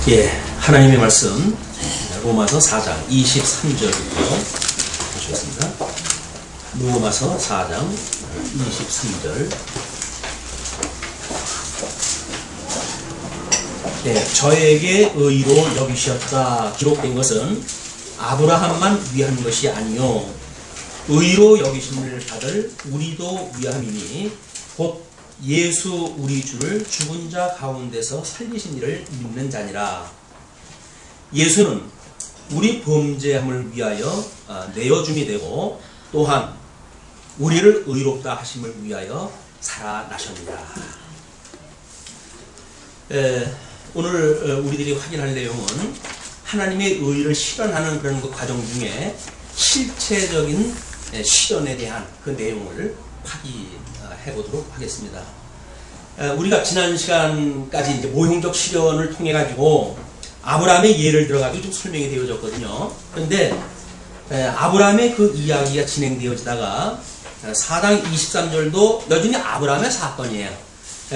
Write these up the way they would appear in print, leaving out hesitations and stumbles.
예, 하나님의 말씀 로마서 4장 23절부터 보시겠습니다. 로마서 4장 23절. 예, 저에게 의로 여기셨다 기록된 것은 아브라함만 위한 것이 아니요 의로 여기심을 받을 우리도 위함이니 곧 예수 우리 주를 죽은 자 가운데서 살리신 이를 믿는 자니라. 예수는 우리 범죄함을 위하여 내어줌이 되고 또한 우리를 의롭다 하심을 위하여 살아나셨느니라. 오늘 우리들이 확인할 내용은 하나님의 의를 실현하는 그런 그 과정 중에 실체적인 실현에 대한 그 내용을 확인해 보도록 하겠습니다. 우리가 지난 시간까지 이제 모형적 실현을 통해 가지고 아브라함의 예를 들어 가지고 좀 설명이 되어졌거든요. 그런데 아브라함의 그 이야기가 진행되어지다가 4장 23절도 여전히 아브라함의 사건이에요.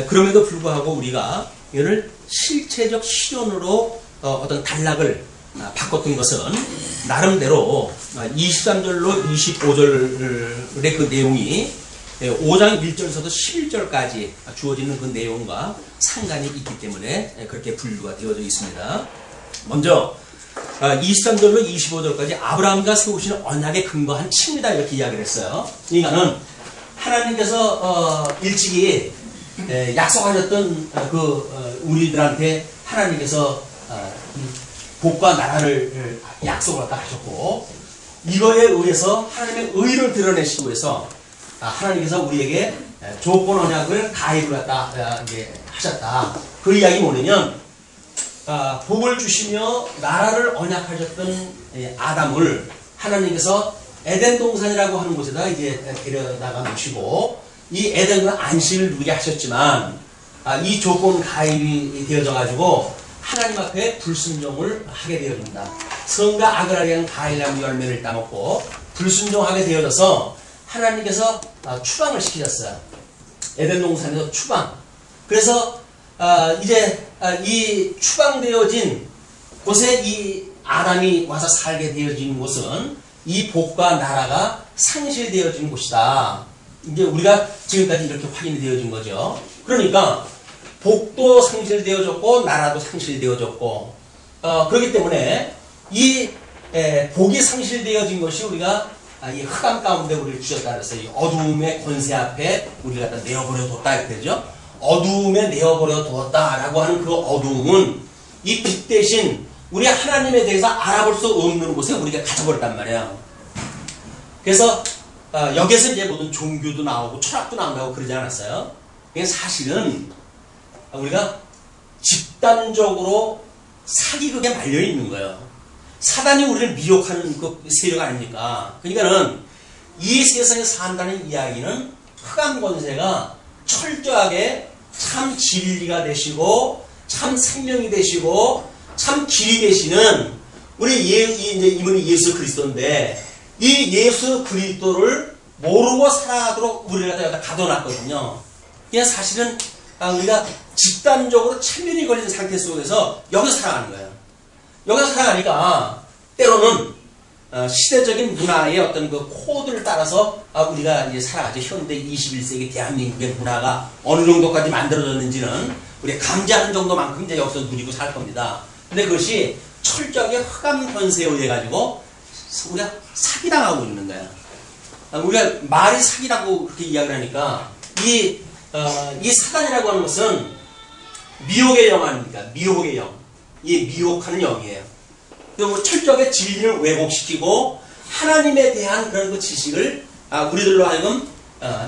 그럼에도 불구하고 우리가 이를 실체적 실현으로 어떤 단락을 바꿨던 것은 나름대로 23절로 25절의 그 내용이 5장 1절에서도 11절까지 주어지는 그 내용과 상관이 있기 때문에 그렇게 분류가 되어져 있습니다. 먼저 23절로 25절까지 아브라함과 세우시는 언약에 근거한 칭이다 이렇게 이야기를 했어요. 그러니까는 하나님께서 일찍이 약속하셨던 그 우리들한테 하나님께서 복과 나라를 약속을 하셨고 이거에 의해서 하나님의 의를 드러내시기 위해서 하나님께서 우리에게 조건 언약을 가입을 하셨다. 그 이야기 뭐냐면 복을 주시며 나라를 언약하셨던 아담을 하나님께서 에덴 동산이라고 하는 곳에다 이제 데려다가 놓으시고 이 에덴은 안식을 누리게 하셨지만 이 조건 가입이 되어져 가지고 하나님 앞에 불순종을 하게 되어집니다. 성과 악을 하게 한 가인나무 열매를 따먹고 불순종하게 되어져서 하나님께서 추방을 시키셨어요. 에덴 동산에서 추방. 그래서 이제 이 추방되어진 곳에 이 아담이 와서 살게 되어진 곳은 이 복과 나라가 상실되어진 곳이다. 이제 우리가 지금까지 이렇게 확인이 되어진 거죠. 그러니까 복도 상실되어졌고 나라도 상실되어졌고 그렇기 때문에 이 복이 상실되어진 것이 우리가 이 흑암 가운데 우리를 주셨다 그래서 이 어두움의 권세 앞에 우리가 갖다 내어버려 뒀다 이렇게 되죠. 어두움에 내어버려 두었다라고 하는 그 어두움은 이 빛 대신 우리 하나님에 대해서 알아볼 수 없는 곳에 우리가 갇혀버렸단 말이에요. 그래서 여기에서 이제 모든 종교도 나오고 철학도 나온다고 그러지 않았어요. 이게 사실은 우리가 집단적으로 사기극에 말려 있는 거예요. 사단이 우리를 미혹하는 그 세력 아닙니까? 그러니까는 이 세상에 산다는 이야기는 흑암 권세가 철저하게 참 진리가 되시고 참 생명이 되시고 참 길이 되시는 우리 이제 이분이 예수 그리스도인데 이 예수 그리스도를 모르고 살아가도록 우리를 갖다 가둬놨거든요. 그냥 사실은 우리가 집단적으로 체면이 걸린 상태 속에서 여기서 살아가는 거예요. 여기서 살아가니까 때로는 시대적인 문화의 어떤 그 코드를 따라서 우리가 이제 살아가죠. 현대 21세기 대한민국의 문화가 어느 정도까지 만들어졌는지는 우리가 감지하는 정도만큼 이제 여기서 누리고 살 겁니다. 근데 그것이 철저하게 흑암 권세에 의해 가지고 우리가 사기당하고 있는 거야. 우리가 말이 사기라고 그렇게 이야기를 하니까 이 사단이라고 하는 것은 미혹의 영 아닙니까? 미혹의 영. 이 미혹하는 영이에요. 그리고 철저하게 진리를 왜곡시키고 하나님에 대한 그런 그 지식을 우리들로 하여금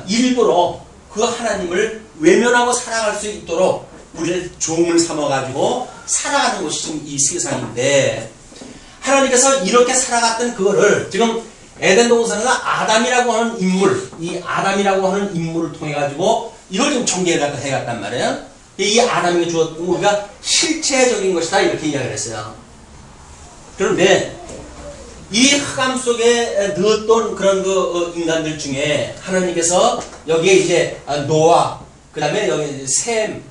일부러 그 하나님을 외면하고 살아갈 수 있도록 우리를 종을 삼아가지고 살아가는 것이 지금 이 세상인데 하나님께서 이렇게 살아갔던 그거를 지금 에덴 동산에서 아담이라고 하는 인물, 이 아담이라고 하는 인물을 통해 가지고 이걸 지금 전개해갔단 말이에요. 이 아담에게 주었던 우리가 실체적인 것이다 이렇게 이야기를 했어요. 그런데 이 흑암 속에 넣었던 그런 그 인간들 중에 하나님께서 여기에 이제 노아, 그 다음에 여기 셈,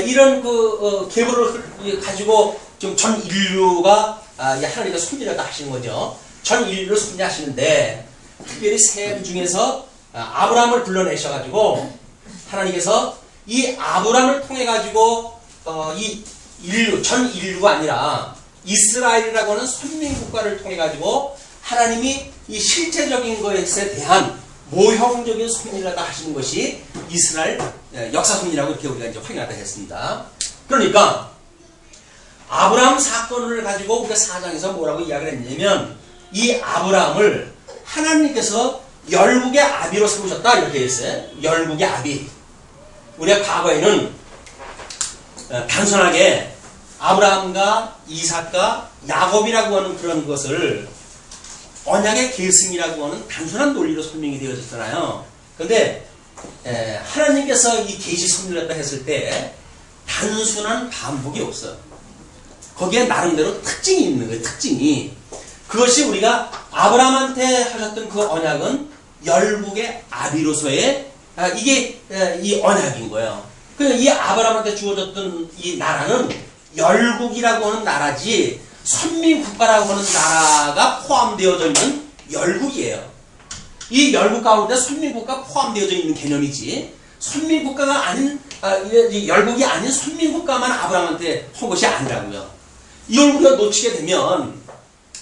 이런 그 계보를 가지고 지금 전 인류가 하나님께서 섭리하다 하시는 거죠. 전 인류를 섭리하시는데 특별히 셈 중에서 아브라함을 불러내셔가지고 하나님께서 이 아브라함을 통해 가지고 이 인류 전 인류가 아니라 이스라엘이라고 하는 선민국가를 통해 가지고 하나님이 이 실제적인 것에 대한 모형적인 섭리를 하다 하시는 것이 이스라엘 역사 섭리라고 이렇게 우리가 이제 확인하다 했습니다. 그러니까 아브라함 사건을 가지고 우리가 4장에서 뭐라고 이야기를 했냐면 이 아브라함을 하나님께서 열국의 아비로 세우셨다 이렇게 했어요. 열국의 아비. 우리가 과거에는 단순하게 아브라함과 이삭과 야곱이라고 하는 그런 것을 언약의 계승이라고 하는 단순한 논리로 설명이 되어졌잖아요. 그런데 하나님께서 이 계시 섭리를 했다 했을 때 단순한 반복이 없어요. 거기에 나름대로 특징이 있는 거예요. 특징이. 그것이 우리가 아브라함한테 하셨던 그 언약은 열국의 아비로서의 이게 이 언약인 거예요. 그러니까 이 아브라함한테 주어졌던 이 나라는 열국이라고 하는 나라지 선민국가라고 하는 나라가 포함되어져 있는 열국이에요. 이 열국 가운데 선민국가 포함되어져 있는 개념이지 선민국가가 아닌 열국이 아닌 선민국가만 아브라함한테 한 것이 아니라고요. 이걸 우리가 놓치게 되면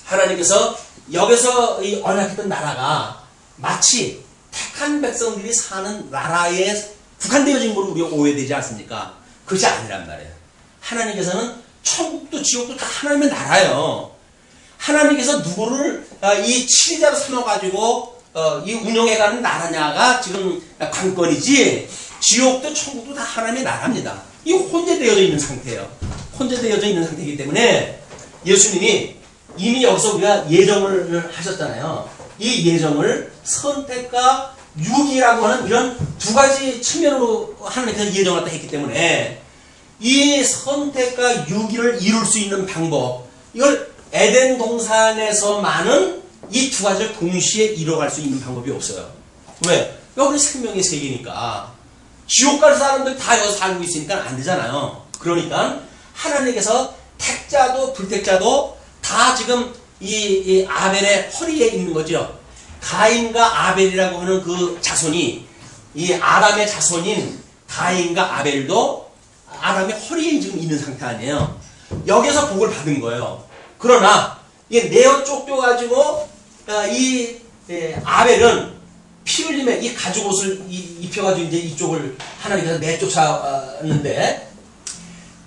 하나님께서 여기서 이 언약했던 나라가 마치 택한 백성들이 사는 나라에 국한되어진 걸로 우리가 오해되지 않습니까? 그것이 아니란 말이에요. 하나님께서는 천국도 지옥도 다 하나님의 나라예요. 하나님께서 누구를 이 치리자로 삼아가지고 이 운영해가는 나라냐가 지금 관건이지 지옥도 천국도 다 하나님의 나라입니다. 이 혼재되어져 있는 상태예요. 혼재되어져 있는 상태이기 때문에 예수님이 이미 여기서 우리가 예정을 하셨잖아요. 이 예정을 선택과 유기라고 하는 이런 두 가지 측면으로 하나님께서 예정을 다 했기 때문에 이 선택과 유기를 이룰 수 있는 방법, 이걸 에덴 동산에서만은 이 두 가지를 동시에 이뤄갈 수 있는 방법이 없어요. 왜? 여기 생명의 세계니까. 지옥 갈 사람들 다 여기서 살고 있으니까 안 되잖아요. 그러니까 하나님께서 택자도 불택자도 다 지금 이 아벨의 허리에 있는 거죠. 가인과 아벨이라고 하는 그 자손이 이 아담의 자손인 가인과 아벨도 아담의 허리에 지금 있는 상태 아니에요. 여기서 복을 받은 거예요. 그러나 이게 내어 쫓겨가지고 이 아벨은 피 흘림에 이 가죽 옷을 입혀가지고 이제 이쪽을 하나님께서 내쫓았는데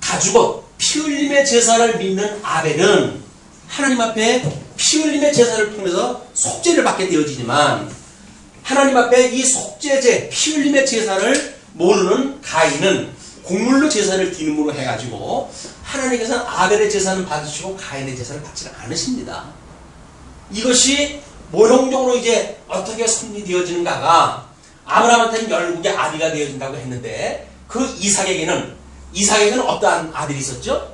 가죽옷 피 흘림의 제사를 믿는 아벨은 하나님 앞에 피 흘림의 제사를 통해서 속죄를 받게 되어지지만 하나님 앞에 이 속죄제 피 흘림의 제사를 모르는 가인은 곡물로 제사를 드림으로 해가지고 하나님께서는 아벨의 제사는 받으시고 가인의 제사를 받지는 않으십니다. 이것이 모형적으로 이제 어떻게 섭리되어지는가가 아브라함한테는 열국의 아비가 되어진다고 했는데 그 이삭에게는 어떠한 아들이 있었죠?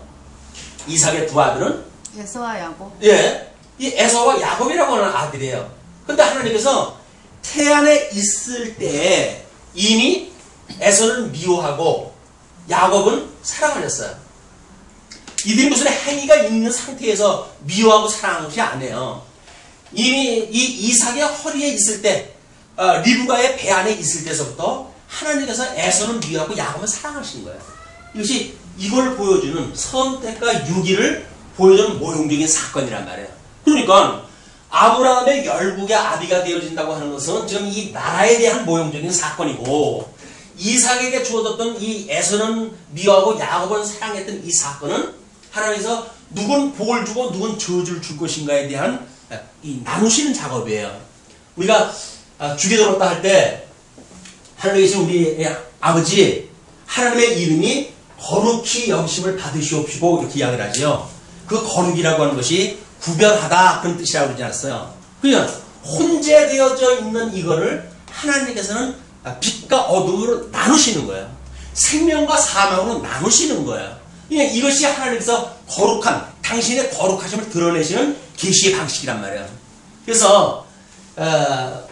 이삭의 두 아들은 에서와 야곱. 예, 이 에서와 야곱이라고 하는 아들이에요. 근데 하나님께서 태안에 있을 때 이미 에서를 미워하고 야곱은 사랑하셨어요. 이들이 무슨 행위가 있는 상태에서 미워하고 사랑한 것이 아니에요. 이미 이 이삭의 허리에 있을 때 리브가의 배 안에 있을 때서부터 하나님께서 에서는 미워하고 야곱은 사랑하신 거예요. 이것이 이걸 보여주는 선택과 유기를 보여주는 모형적인 사건이란 말이에요. 그러니까 아브라함의 열국의 아비가 되어진다고 하는 것은 지금 이 나라에 대한 모형적인 사건이고 이삭에게 주어졌던 이 에서는 미워하고 야곱은 사랑했던 이 사건은 하나님께서 누군 복을 주고 누군 저주를 줄 것인가에 대한 이 나누시는 작업이에요. 우리가 주게 들었다 할 때 하나님께서 우리 아버지 하나님의 이름이 거룩히 여기심을 받으시옵시고 이렇게 이야기를 하죠. 그 거룩이라고 하는 것이 구별하다 그런 뜻이라고 그러지 않았어요. 그냥 혼재되어져 있는 이거를 하나님께서는 빛과 어둠으로 나누시는 거예요. 생명과 사망으로 나누시는 거예요. 이것이 하나님께서 거룩한 당신의 거룩하심을 드러내시는 계시의 방식이란 말이에요. 그래서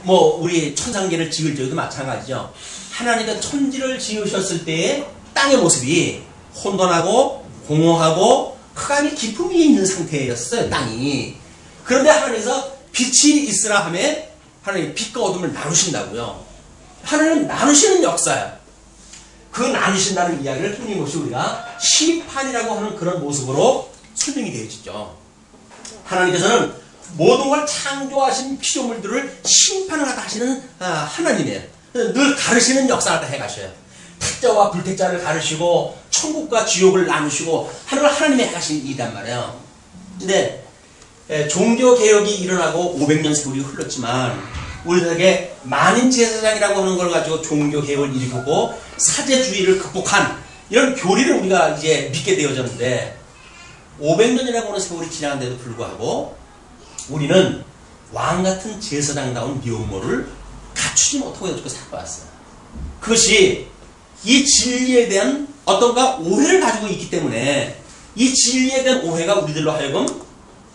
우리 천상계를 지을 때도 마찬가지죠. 하나님께서 천지를 지으셨을 때의 땅의 모습이 혼돈하고 공허하고 흑암이 깊음 위에 있는 상태였어요, 땅이. 그런데 하나님께서 빛이 있으라 하매 하나님 빛과 어둠을 나누신다고요. 하나님은 나누시는 역사야. 그 나누신다는 이야기를 끊임없이 우리가 심판이라고 하는 그런 모습으로 설명이 되어지죠. 하나님께서는 모든 걸 창조하신 피조물들을 심판을 하시는 하나님이에요. 늘 가르시는 역사를 해가셔요. 택자와 불택자를 가르시고 천국과 지옥을 나누시고 하나님의 행하신 일이란 말이에요. 근데 종교개혁이 일어나고 500년 세월이 흘렀지만 우리에게 만인제사장이라고 하는 걸 가지고 종교개혁을 일으켰고 사제주의를 극복한 이런 교리를 우리가 이제 믿게 되어졌는데 500년이라고 하는 세월이 지나간데도 불구하고 우리는 왕같은 제사장다운 미움모를 갖추지 못하고 여태껏 살아왔어요. 그것이 이 진리에 대한 어떤가 오해를 가지고 있기 때문에 이 진리에 대한 오해가 우리들로 하여금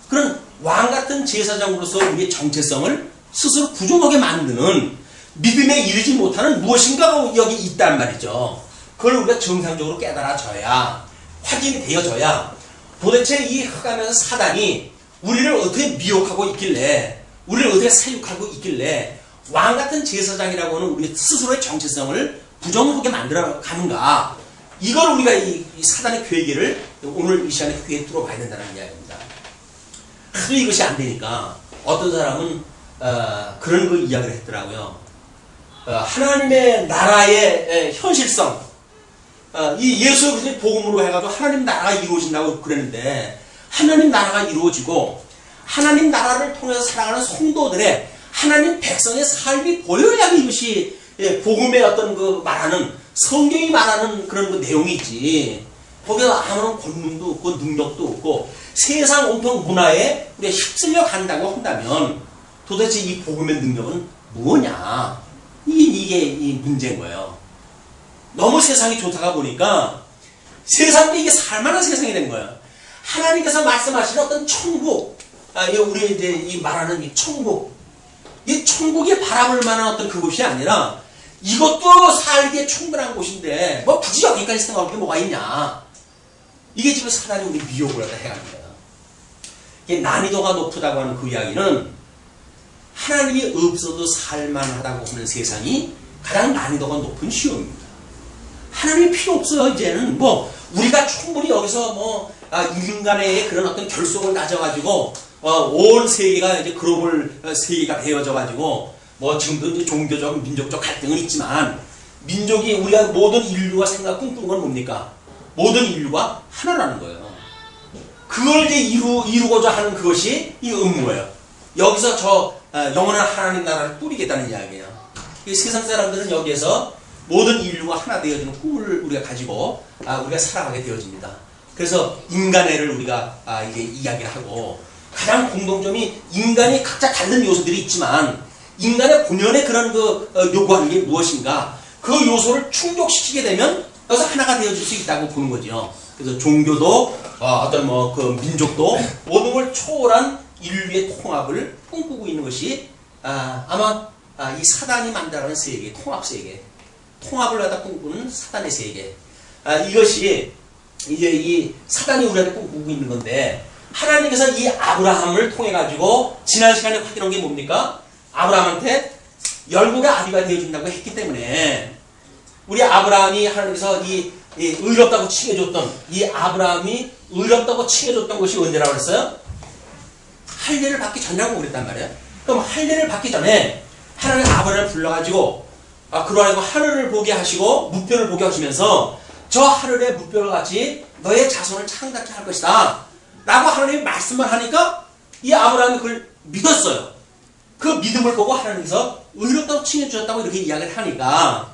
그런 왕같은 제사장으로서 우리의 정체성을 스스로 부정하게 만드는 믿음에 이르지 못하는 무엇인가가 여기 있단 말이죠. 그걸 우리가 정상적으로 깨달아져야 확인이 되어져야 도대체 이 흑암에서 사단이 우리를 어떻게 미혹하고 있길래 우리를 어떻게 사육하고 있길래 왕같은 제사장이라고 하는 우리 스스로의 정체성을 부정하게 만들어 가는가, 이걸 우리가 이 사단의 괴계를 오늘 이 시간에 귀에 뚫어봐야 된다는 이야기입니다. 하도 이것이 안 되니까 어떤 사람은 그런 거 이야기를 했더라고요. 하나님의 나라의 현실성, 이 예수 그리스도의 복음으로 해가지고 하나님 나라가 이루어진다고 그랬는데 하나님 나라가 이루어지고 하나님 나라를 통해서 살아가는 성도들의 하나님 백성의 삶이 보여야 이것이 복음의 어떤 그 말하는 성경이 말하는 그런 그 내용이지. 거기서 아무런 권능도 없고 능력도 없고 세상 온통 문화에 우리가 휩쓸려 간다고 한다면 도대체 이 복음의 능력은 뭐냐? 이게 이 문제인 거예요. 너무 세상이 좋다가 보니까 세상이 이게 살만한 세상이 된 거예요. 하나님께서 말씀하시는 어떤 천국, 우리 이제 이 말하는 이 천국, 이 천국에 바라볼 만한 어떤 그곳이 아니라 이것도 살기에 충분한 곳인데 뭐 굳이 여기까지 생각할 게 뭐가 있냐? 이게 지금 사단이 우리 미혹을 해가는 거예요. 이게 난이도가 높다고 하는 그 이야기는 하나님이 없어도 살만하다고 하는 세상이 가장 난이도가 높은 시험입니다. 하나님이 필요 없어요. 이제는 뭐 우리가 충분히 여기서 뭐 인간의 그런 어떤 결속을 가져가지고 온 세계가 이제 글로벌 세계가 되어져가지고 뭐 지금도 이제 종교적 민족적 갈등은 있지만 민족이 우리가 모든 인류가 생각 꿈꾸는 건 뭡니까? 모든 인류가 하나라는 거예요. 그걸 이제 이루고자 하는 그것이 이 음모예요. 여기서 저 영원한 하나님 나라를 꾸리겠다는 이야기예요. 이 세상 사람들은 여기에서 모든 인류가 하나 되어지는 꿈을 우리가 가지고 우리가 살아가게 되어집니다. 그래서 인간애를 우리가 이제 이야기를 하고 가장 공통점이 인간이 각자 다른 요소들이 있지만 인간의 본연의 그런 그 요구하는 게 무엇인가, 그 요소를 충족시키게 되면 여기서 하나가 되어질 수 있다고 보는 거죠. 그래서 종교도 어떤 뭐 그 민족도 모든 걸 초월한 인류의 통합을 꿈꾸고 있는 것이 아마 이 사단이 만들어가는 세계, 통합 세계, 통합을 갖다 꿈꾸는 사단의 세계, 이것이 이제 이 사단이 우리한테 꿈꾸고 있는 건데 하나님께서 이 아브라함을 통해 가지고 지난 시간에 확인한 게 뭡니까? 아브라함한테 열국의 아비가 되어준다고 했기 때문에 우리 아브라함이 하나님께서 이 의롭다고 칭해줬던 이 아브라함이 의롭다고 칭해줬던 것이 언제라고 그랬어요? 할례를 받기 전이라고 그랬단 말이에요. 그럼 할례를 받기 전에 하나님 아브라함을 불러가지고 그러하고 하늘을 보게 하시고 무뼈를 보게 하시면서 저 하늘의 무뼈를 같이 너의 자손을 창작케 할 것이다 라고 하나님이 말씀을 하니까 이 아브라함이 그걸 믿었어요. 그 믿음을 보고 하나님께서 의롭다고 칭해주셨다고 이렇게 이야기를 하니까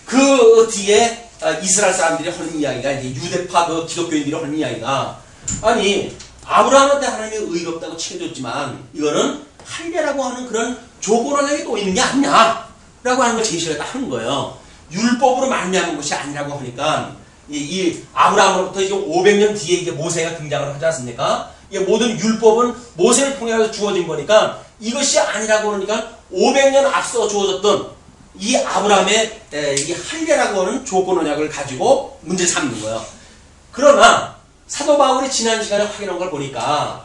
그 뒤에 이스라엘 사람들이 하는 이야기가 이제 유대파 그 기독교인들이 하는 이야기가 아니 아브라함한테 하나님이 의롭다고 칭해줬지만 이거는 할례라고 하는 그런 조건 하나가 또 있는 게 아니냐 라고 하는 걸 제시를 하는 거예요. 율법으로 말미암은 것이 아니라고 하니까 이 아브라함으로부터 이제 500년 뒤에 이제 모세가 등장을 하지 않습니까? 이 모든 율법은 모세를 통해서 주어진 거니까 이것이 아니라고 그러니까 500년 앞서 주어졌던 이 아브라함의 이 할례라고 하는 조건 언약을 가지고 문제 삼는 거예요. 그러나 사도 바울이 지난 시간에 확인한 걸 보니까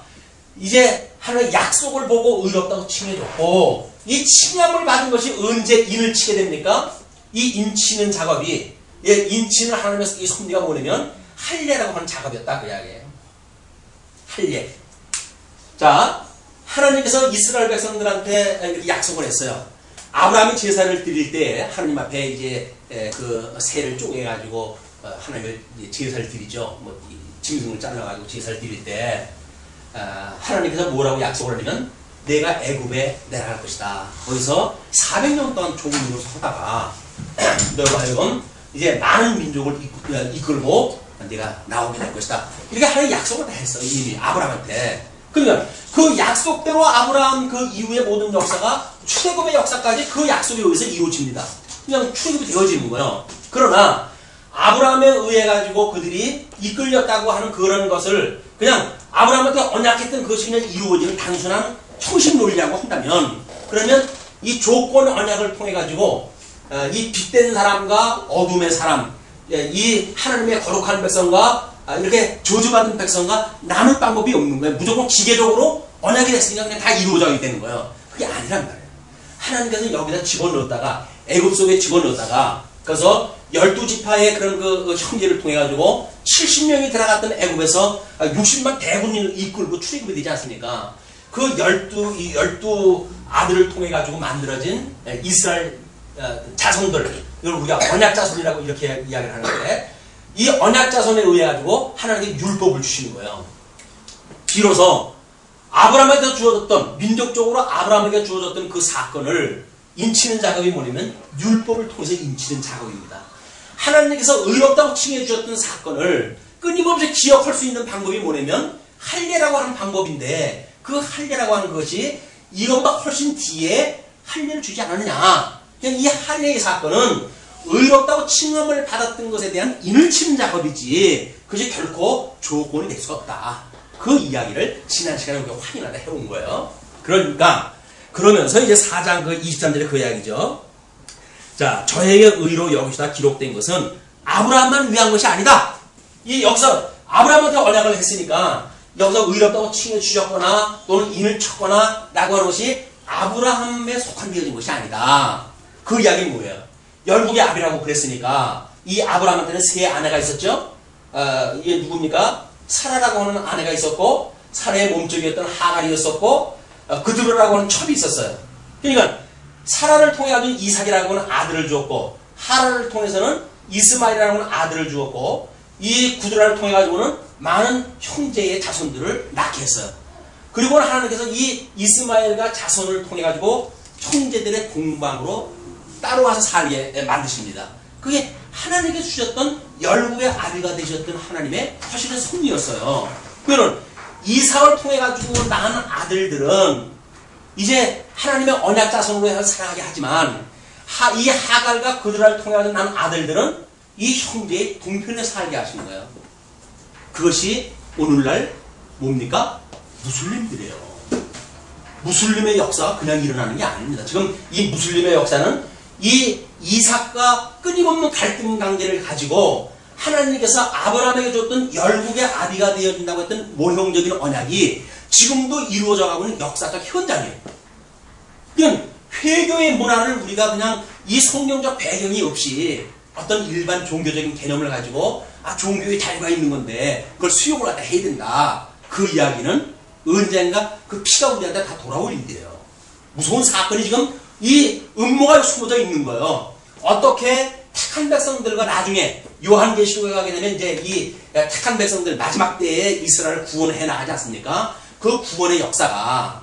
이제 하나의 약속을 보고 의롭다고 칭해줬고 이 칭함을 받은 것이 언제 인을 치게 됩니까? 이 인치는 작업이 인치는 하나님의 이 섭리가 뭐냐면 할례라고 하는 작업이었다 그 이야기예요. 할례. 자, 하나님께서 이스라엘 백성들한테 이렇게 약속을 했어요. 아브라함이 제사를 드릴 때 하나님 앞에 이제 그 새를 쪼개가지고 하나님의 제사를 드리죠. 뭐 짐승을 잘라가지고 제사를 드릴 때 하나님께서 뭐라고 약속을 하냐면 내가 애굽에 내려갈 것이다. 거기서 400년 동안 종으로 서다가 너가 하여금 이제 많은 민족을 이끌고 내가 나오게 될 것이다. 이렇게 하나님 약속을 다 했어요. 이미 아브라함한테. 그러니까 그 약속대로 아브라함 그 이후의 모든 역사가 출애굽의 역사까지 그 약속에 의해서 이루어집니다. 그냥 출애굽이 되어지는 거예요. 그러나 아브라함에 의해 가지고 그들이 이끌렸다고 하는 그런 것을 그냥 아브라함한테 언약했던 그것이 그냥 이루어지는 단순한 형식 논리라고 한다면 그러면 이 조건 언약을 통해 가지고 이 빛된 사람과 어둠의 사람, 이 하나님의 거룩한 백성과 이렇게 저주받은 백성과 나눌 방법이 없는 거예요. 무조건 기계적으로 언약이 됐으니까 그냥 다 이루어져야 되는 거예요. 그게 아니란 말이에요. 하나님께서 여기다 집어넣었다가 애굽 속에 집어넣었다가 그래서 12지파의 그런 그 형제를 통해 가지고 70명이 들어갔던 애굽에서 60만 대군을 이끌고 출애굽이 되지 않습니까? 그 12 아들을 통해 가지고 만들어진 이스라엘 자손들, 이걸 우리가 언약 자손이라고 이렇게 이야기를 하는데 이 언약 자손에 의해 가지고 하나님께 율법을 주시는 거예요. 비로소 아브라함에게 주어졌던 민족적으로 아브라함에게 주어졌던 그 사건을 인치는 작업이 뭐냐면 율법을 통해서 인치는 작업입니다. 하나님께서 의롭다고 칭해 주셨던 사건을 끊임없이 기억할 수 있는 방법이 뭐냐면 할례라고 하는 방법인데 그 할례라고 하는 것이 이것보다 훨씬 뒤에 할례를 주지 않았느냐. 이 할례의 사건은 의롭다고 칭함을 받았던 것에 대한 인을 치는 작업이지 그것이 결코 조건이 될 수가 없다. 그 이야기를 지난 시간에 우리가 확인하다 해온 거예요. 그러면서 이제 4장 그 23절에 그 이야기죠. 자, 저에게 의로 여기시다 기록된 것은 아브라함만 위한 것이 아니다. 이 여기서 아브라함한테 언약을 했으니까 여기서 의롭다고 칭해 주셨거나 또는 인을 쳤거나 라고 하는 것이 아브라함에 속한 되어진 것이 아니다. 그 이야기는 뭐예요? 열국의 아비라고 그랬으니까 이 아브라함한테는 세 아내가 있었죠. 이게 누굽니까? 사라라고 하는 아내가 있었고 사라의 몸쪽이었던 하갈이었었고 그드로라고 하는 첩이 있었어요. 그러니까 사라를 통해 가지고 이삭이라고 하는 아들을 주었고 하갈을 통해서는 이스마엘이라고 하는 아들을 주었고 이 구드라를 통해 가지고는 많은 형제의 자손들을 낳게 했어요. 그리고 하나님께서 이 이스마엘과 자손을 통해 가지고 형제들의 동방으로 따로 와서 살게 만드십니다. 그게 하나님께 주셨던 열국의 아비가 되셨던 하나님의 사실은 섭리였어요. 그러면 이삭을 통해 가지고 낳은 아들들은 이제 하나님의 언약 자손으로 해서 살아가게 하지만 이 하갈과 그드라를 통해 가지고 낳은 아들들은 이 형제의 동편에 살게 하신 거예요. 그것이 오늘날 뭡니까? 무슬림들이에요. 무슬림의 역사가 그냥 일어나는 게 아닙니다. 지금 이 무슬림의 역사는 이 이삭과 끊임없는 갈등 관계를 가지고 하나님께서 아브라함에게 줬던 열국의 아비가 되어진다고 했던 모형적인 언약이 지금도 이루어져 가고 있는 역사적 현장이에요. 그냥 회교의 문화를 우리가 그냥 이 성경적 배경이 없이 어떤 일반 종교적인 개념을 가지고 종교의 자유가 있는 건데 그걸 수용을 갖다 해야 된다. 그 이야기는 언젠가 그 피가 우리한테 다 돌아올 일이에요. 무서운 사건이 지금 이 음모가 숨어져 있는 거예요. 어떻게 택한 백성들과 나중에 요한계시록에 가게 되면 이제 이 택한 백성들 마지막 때에 이스라엘을 구원해 나가지 않습니까? 그 구원의 역사가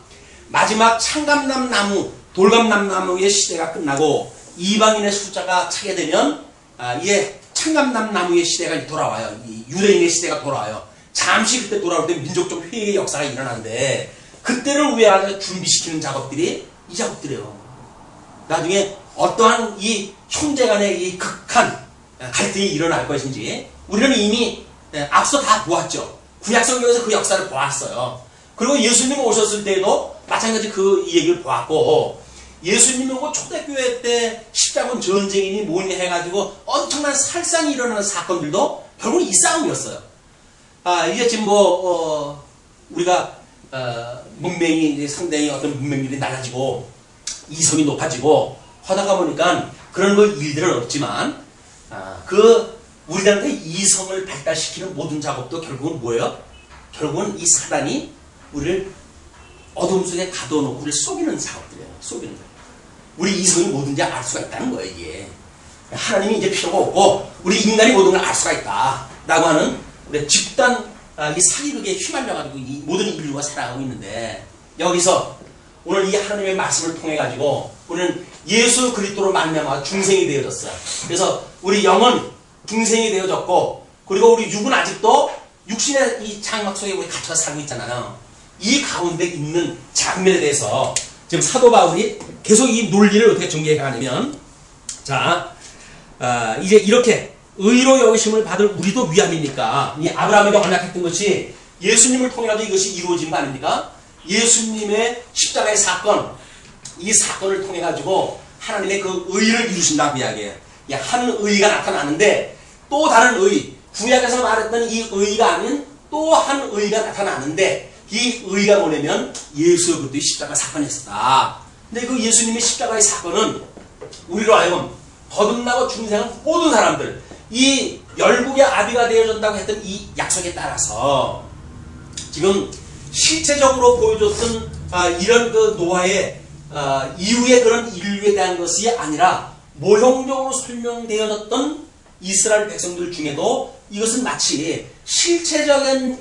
마지막 창감남 나무, 돌감남 나무의 시대가 끝나고 이방인의 숫자가 차게 되면 이게 창감남 나무의 시대가 돌아와요. 이 유대인의 시대가 돌아와요. 잠시 그때 돌아올 때 민족적 회의의 역사가 일어나는데 그때를 위해 준비시키는 작업들이 이 작업들이에요. 나중에 어떠한 이 형제 간의 이 극한 갈등이 일어날 것인지 우리는 이미 앞서 다 보았죠. 구약성경에서 그 역사를 보았어요. 그리고 예수님 오셨을 때에도 마찬가지 그 얘기를 보았고 예수님이 오고 초대교회 때 십자군 전쟁이니 뭐니 해가지고 엄청난 살상이 일어나는 사건들도 결국은 이 싸움이었어요. 이제 지금 뭐 우리가 문명이 이제 상당히 어떤 문명률이 낮아지고 이성이 높아지고 하다가 보니까 그런 뭐 일들은 없지만 우리들한테 이성을 발달시키는 모든 작업도 결국은 뭐예요? 결국은 이 사단이 우리를 어둠 속에 가둬놓고 우리를 속이는 작업들이에요. 속이는 거예요. 우리 이성이 뭐든지 알 수가 있다는 거예요, 이게. 하나님이 이제 필요가 없고 우리 인간이 모든 걸 알 수가 있다 라고 하는 우리 집단 이 사기극에 휘말려가지고 이 모든 인류가 살아가고 있는데, 여기서 오늘 이 하나님의 말씀을 통해 가지고 우리는 예수 그리스도로 말미암아 중생이 되어졌어요. 그래서 우리 영은 중생이 되어졌고, 그리고 우리 육은 아직도 육신의 이 장막 속에 우리 갇혀 살고 있잖아요. 이 가운데 있는 장면에 대해서 지금 사도 바울이 계속 이 논리를 어떻게 전개해 가냐면, 이제 이렇게 의로 여기심을 받을 우리도 위함이니까, 이 아브라함에게 언약했던 것이 예수님을 통해 가지고 이것이 이루어진 거 아닙니까? 예수님의 십자가의 사건, 이 사건을 통해 가지고 하나님의 그 의를 이루신다고 이야기해요. 한 의가 나타나는데 또 다른 의, 구약에서 말했던 이 의가 아닌 또 한 의가 나타나는데, 이 의가 뭐냐면 예수 그리스도의 십자가 사건이었다. 근데 그 예수님의 십자가의 사건은 우리로 하여금 거듭나고 중생한 모든 사람들, 이 열국의 아비가 되어준다고 했던 이 약속에 따라서 지금 실체적으로 보여줬던 이런 그 노아의 이후의 그런 인류에 대한 것이 아니라 모형적으로 설명되어졌던 이스라엘 백성들 중에도 이것은 마치 실체적인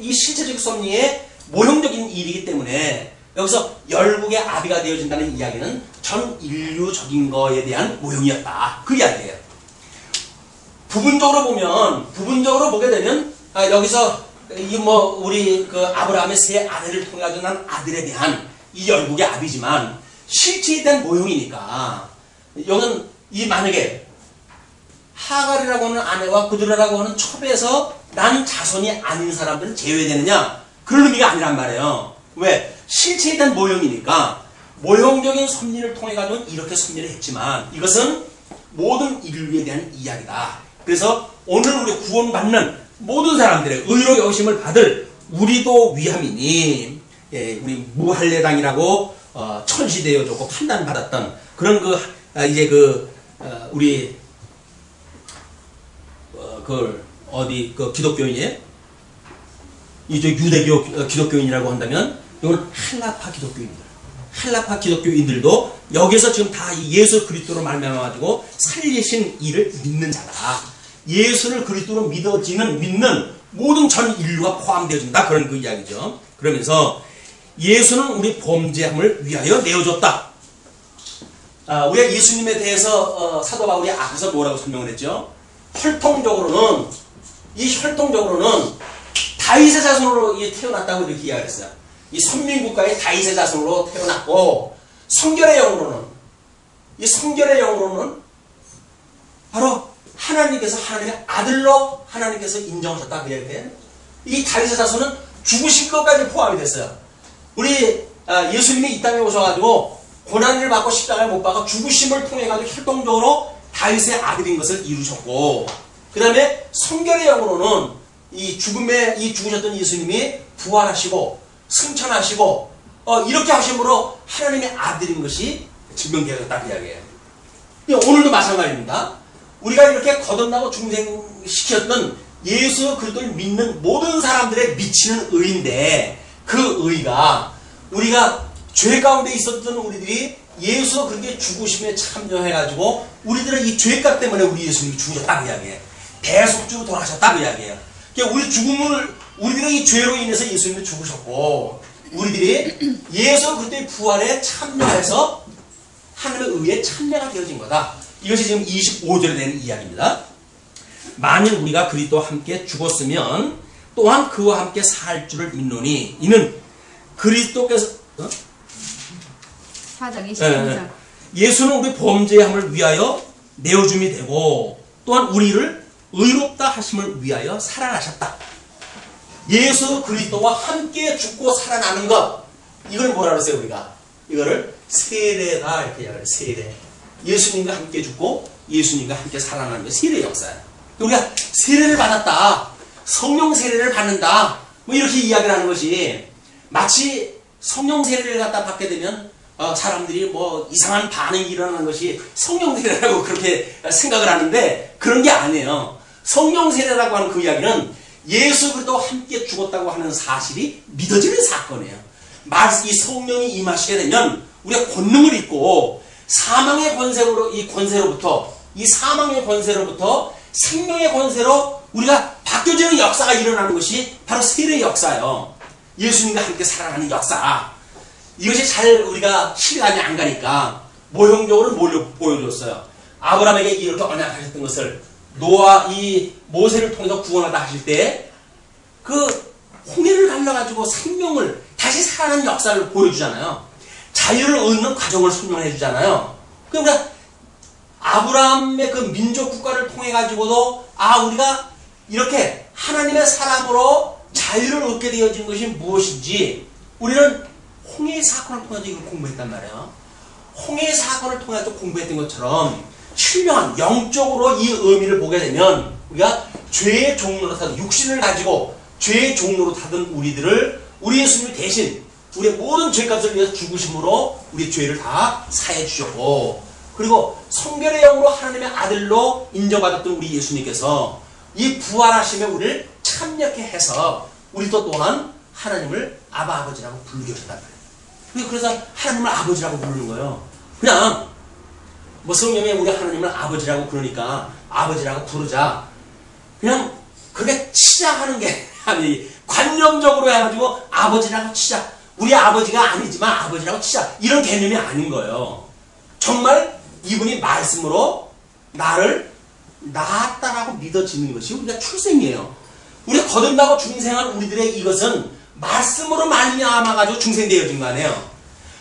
섭리의 모형적인 일이기 때문에 여기서 열국의 아비가 되어진다는 이야기는 전 인류적인 거에 대한 모형이었다, 그 이야기예요. 부분적으로 보게 되면 여기서 우리 그 아브라함의 세 아내를 통해 가지고 난 아들에 대한 이 열국의 아비지만 실체에 대한 모형이니까, 여기는 만약에 하갈이라고 하는 아내와 그들이라고 하는 첩에서 난 자손이 아닌 사람들은 제외되느냐, 그런 의미가 아니란 말이에요. 왜? 실체에 대한 모형이니까 모형적인 섭리를 통해 가지고 이렇게 섭리를 했지만 이것은 모든 인류에 대한 이야기다. 그래서 오늘 우리 구원받는 모든 사람들의 의로 여기심을 받을 우리도 위함이니, 우리 무할례당이라고 천시되어졌고 판단받았던 그런 우리 기독교인이에요. 이제 유대교 기독교인이라고 한다면 이건 할라파 기독교인들. 할라파 기독교인들도 여기서 지금 다 예수 그리스도로 말미암아가지고 살리신 이를 믿는 자다. 예수를 그리스도로 믿는 모든 전 인류가 포함되어진다, 그런 그 이야기죠. 그러면서 예수는 우리 범죄함을 위하여 내어줬다. 우리가 예수님에 대해서 사도 바울이 앞에서 뭐라고 설명을 했죠? 혈통적으로는 다윗의 자손으로 태어났다고 이렇게 이야기했어요. 이 선민국가의 다윗의 자손으로 태어났고, 성결의 영으로는 바로 하나님께서 하나님의 아들로 하나님께서 인정하셨다, 그렇게. 이 다윗의 자손은 죽으신 것까지 포함이 됐어요. 우리 예수님이 이 땅에 오셔가지고 고난을 받고 십자가에 못 박아 죽으심을 통해 가지고 혈통적으로 다윗의 아들인 것을 이루셨고, 그 다음에 성결의 영으로는 이 죽으셨던 예수님이 부활하시고 승천하시고 이렇게 하심으로 하나님의 아들인 것이 증명되었다, 그 이야기예요. 오늘도 마찬가지입니다. 우리가 이렇게 거듭나고 중생시켰던 예수 그리스도를 믿는 모든 사람들의 미치는 의인데, 그 의가 우리가 죄 가운데 있었던 우리들이 예수 그렇게 죽으심에 참여해가지고 우리들은 이 죄값 때문에 우리 예수님이 죽으셨다, 그 이야기예요. 대속주로 돌아가셨다, 그 이야기예요. 우리들은 이 죄로 인해서 예수님이 죽으셨고, 우리들이 예수 그리스도의 부활에 참여해서 하나님의 의에 참여가 되어진 거다. 이것이 지금 25절에 되는 이야기입니다. 만일 우리가 그리스도와 함께 죽었으면 또한 그와 함께 살 줄을 믿노니, 이는 그리스도께서 4장 22절 예수는 우리 범죄함을 위하여 내어줌이 되고 또한 우리를 의롭다 하심을 위하여 살아나셨다. 예수 그리스도와 함께 죽고 살아나는 것, 이걸 뭐라 그랬어요? 우리가 이거를 세례다, 이렇게 이야기해요. 세례. 예수님과 함께 죽고 예수님과 함께 살아나는 게 세례 역사예요. 우리가 세례를 받았다. 성령 세례를 받는다. 뭐 이렇게 이야기를 하는 것이 마치 성령 세례를 갖다 받게 되면 사람들이 뭐 이상한 반응이 일어나는 것이 성령 세례라고 그렇게 생각을 하는데 그런 게 아니에요. 성령 세례라고 하는 그 이야기는 예수 그리스도와 함께 죽었다고 하는 사실이 믿어지는 사건이에요. 이 성령이 임하시게 되면 우리가 권능을 입고 사망의 권세로부터 이 사망의 권세로부터 생명의 권세로 우리가 바뀌어지는 역사가 일어나는 것이 바로 세례 역사예요. 예수님과 함께 살아가는 역사. 이것이 잘 우리가 실감이 안 가니까 모형적으로 보여줬어요. 아브라함에게 이렇게 언약하셨던 것을 노아 이 모세를 통해서 구원하다 하실 때 그 홍해를 갈라가지고 생명을 다시 살아나는 역사를 보여주잖아요. 자유를 얻는 과정을 설명해 주잖아요. 그러니까 아브라함의 그 민족 국가를 통해 가지고도 우리가 이렇게 하나님의 사람으로 자유를 얻게 되어진 것이 무엇인지 우리는 홍해의 사건을 통해서 이걸 공부했단 말이에요. 홍해의 사건을 통해서 공부했던 것처럼 실명한 영적으로 이 의미를 보게 되면 우리가 죄의 종로로 타던 육신을 가지고 죄의 종로로 타던 우리들을 우리 예수님이 대신 우리의 모든 죄값을 위해서 죽으심으로 우리의 죄를 다 사해 주셨고 그리고 성결의 영으로 하나님의 아들로 인정받았던 우리 예수님께서 이 부활하심에 우리를 참여케 해서 우리도 또한 하나님을 아버지라고 부르게 하셨단 말이에요. 그래서 하나님을 아버지라고 부르는 거예요. 그냥 뭐 성령에 우리 하나님을 아버지라고 그러니까 아버지라고 부르자. 그냥 그렇게 치자 하는 게 아니 관념적으로 해가지고 아버지라고 치자. 우리 아버지가 아니지만 아버지라고 치자. 이런 개념이 아닌 거예요. 정말 이분이 말씀으로 나를 낳았다라고 믿어지는 것이 우리가 출생이에요. 우리가 거듭나고 중생한 우리들의 이것은 말씀으로 말미암아가지고 중생되어진 거 아니에요.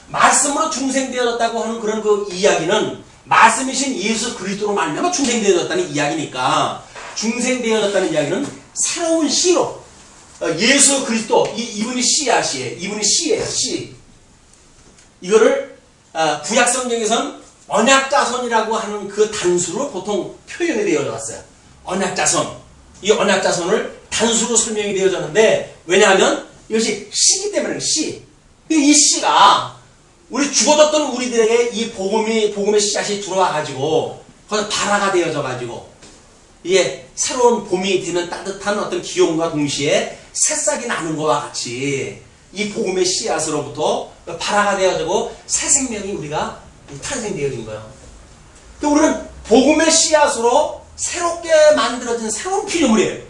말씀으로 중생되어졌다고 하는 그런 그 이야기는 말씀이신 예수 그리스도로 말미암아 중생되어졌다는 이야기니까 중생되어졌다는 이야기는 새로운 씨로 예수 그리스도 이분이 씨앗이에요. 이분이 씨예요. 씨. 이거를 구약 성경에선 언약자손이라고 하는 그 단수로 보통 표현이 되어져 왔어요. 언약자손. 이 언약자손을 단수로 설명이 되어졌는데 왜냐하면 이것이 씨기 때문에 씨. 이 씨가 우리 죽어졌던 우리들에게 이 복음의 씨앗이 들어와가지고 거기서 발화가 되어져가지고 이게 새로운 봄이 되는 따뜻한 어떤 기온과 동시에 새싹이 나는 것과 같이 이 복음의 씨앗으로부터 발화가 되어지고 새 생명이 우리가 탄생되어진 거예요. 우리는 복음의 씨앗으로 새롭게 만들어진 새로운 피조물이에요.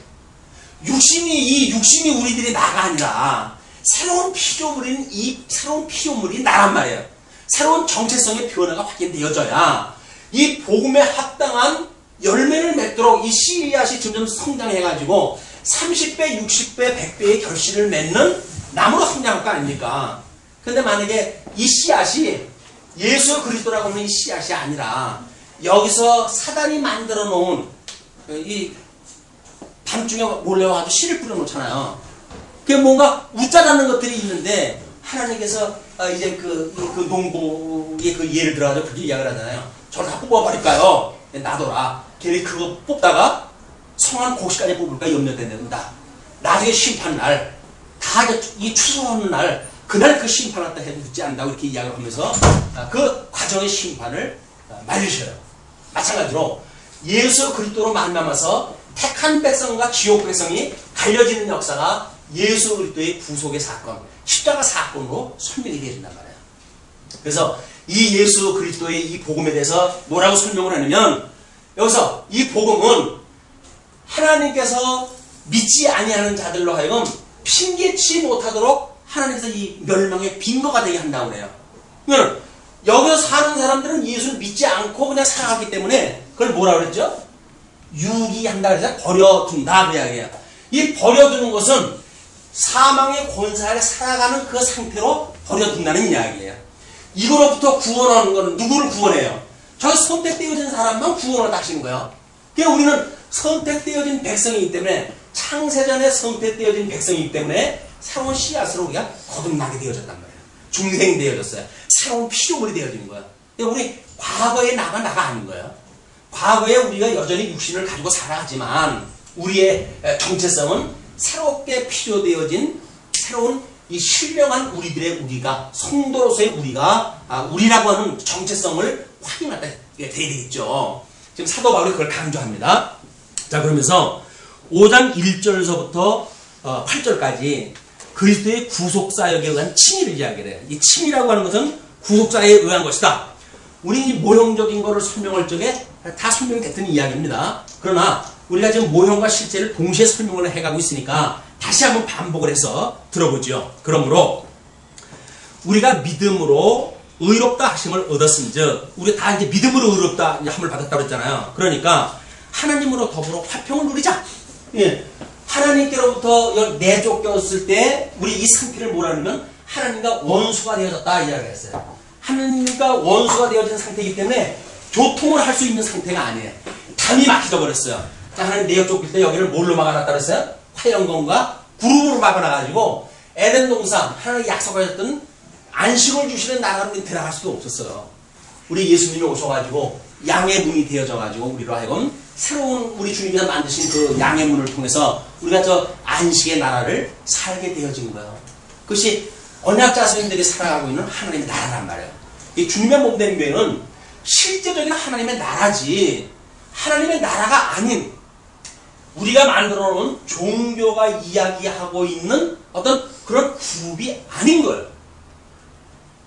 육신이 우리들이 나가 아니라 새로운 피조물인 이 새로운 피조물이 나란 말이에요. 새로운 정체성의 변화가 확인되어져야 이 복음에 합당한 열매를 맺도록 이 씨앗이 점점 성장해가지고 30배, 60배, 100배의 결실을 맺는 나무로 성장할 거 아닙니까? 근데 만약에 이 씨앗이 예수 그리스도라고 하는 이 씨앗이 아니라 여기서 사단이 만들어 놓은 이 밤중에 몰래 와가지고 씨를 뿌려 놓잖아요. 그게 뭔가 웃자라는 것들이 있는데 하나님께서 이제 그 농부의 그 예를 들어가지고 그렇게 이야기를 하잖아요. 저를 다 뽑아버릴까요? 놔둬라. 걔를 그거 뽑다가 성한 곡식까지 뽑을까 염려된다. 나중에 심판날, 다 이 추수하는 날, 그날 그 심판한다 해도 늦지 않는다고 이렇게 이야기를 하면서 그 과정의 심판을 말리셔요. 마찬가지로 예수 그리스도로 만나면서 택한 백성과 지옥 백성이 갈려지는 역사가 예수 그리스도의 구속의 사건, 십자가 사건으로 설명이 되어진단 말이에요. 그래서 이 예수 그리스도의 이 복음에 대해서 뭐라고 설명을 하냐면 여기서 이 복음은 하나님께서 믿지 아니하는 자들로 하여금 핑계치 못하도록 하나님께서 이 멸망의 빈거가 되게 한다고 그래요. 그러면 여기서 사는 사람들은 예수를 믿지 않고 그냥 살아가기 때문에 그걸 뭐라 그랬죠? 유기한다 그래서 버려둔다 그 이야기예요. 이 버려두는 것은 사망의 권세 아래 살아가는 그 상태로 버려둔다는 이야기예요. 이거로부터 구원하는 것은 누구를 구원해요? 저 선택되어진 사람만 구원을 하시는 거예요. 그러니까 우리는 선택되어진 백성이기 때문에 창세전에 선택되어진 백성이기 때문에 새로운 씨앗으로 우리가 거듭나게 되어졌단 말이에요. 중생되어졌어요. 새로운 피조물이 되어진 거예요. 그러니까 우리 과거의 나가 아닌 거예요. 과거에 우리가 여전히 육신을 가지고 살아가지만 우리의 정체성은 새롭게 필요되어진 새로운 이 신령한 우리가 성도로서의 우리라고 하는 정체성을 확인할 때 돼야 되겠죠. 지금 사도 바울이 그걸 강조합니다. 자, 그러면서 5장 1절서부터 8절까지 그리스도의 구속사역에 의한 칭의를 이야기를 해요. 이 칭의라고 하는 것은 구속사에 의한 것이다. 우리 모형적인 거를 설명할 적에 다 설명이 됐던 이야기입니다. 그러나 우리가 지금 모형과 실제를 동시에 설명을 해가고 있으니까 다시 한번 반복을 해서 들어보죠. 그러므로 우리가 믿음으로 의롭다 하심을 얻었은즉, 우리 다 이제 믿음으로 의롭다 함을 받았다고 그랬잖아요. 그러니까 하나님으로 더불어 화평을 누리자. 예. 하나님께로부터 내쫓겼을 때 우리 이 상태를 뭐라 하냐면 하나님과 원수가 되어졌다 이야기를 했어요. 하나님과 원수가 되어진 상태이기 때문에 교통을 할 수 있는 상태가 아니에요. 담이 막혀져 버렸어요. 하나님 내쫓길 때 여기를 뭘로 막아놨다 그랬어요? 화영검과 구름으로 막아놔가지고 에덴 동산 하나님이 약속하셨던 안식을 주시는 나라로 들어갈 수도 없었어요. 우리 예수님이 오셔가지고 양의 문이 되어져가지고 우리로 하여금 새로운 우리 주님께서 만드신 그 양의 문을 통해서 우리가 저 안식의 나라를 살게 되어진 거예요. 그것이 언약 자손들이 살아가고 있는 하나님의 나라란 말이에요. 이 주님의 몸된 교회는 실제적인 하나님의 나라지 하나님의 나라가 아닌 우리가 만들어 놓은 종교가 이야기하고 있는 어떤 그런 그룹이 아닌 거예요.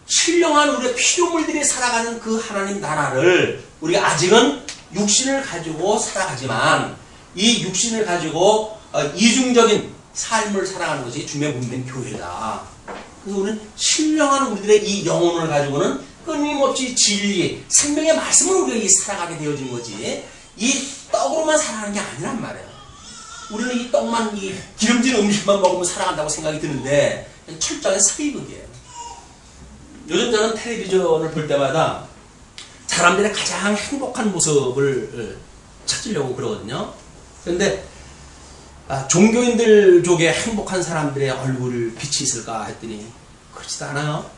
신령한 우리의 피조물들이 살아가는 그 하나님 나라를 우리가 아직은 육신을 가지고 살아가지만 이 육신을 가지고 이중적인 삶을 살아가는 것이 주님의 몸된 교회다. 그래서 우리는 신령한 우리들의 이 영혼을 가지고는 끊임없이 진리, 생명의 말씀을 우리가 살아가게 되어진 거지 이 떡으로만 살아가는 게 아니란 말이에요. 우리는 이 떡만, 이 기름진 음식만 먹으면 살아간다고 생각이 드는데 철저한 사기극이에요. 요즘 저는 텔레비전을 볼 때마다 사람들의 가장 행복한 모습을 찾으려고 그러거든요. 그런데 종교인들 쪽에 행복한 사람들의 얼굴 빛이 있을까 했더니 그렇지도 않아요.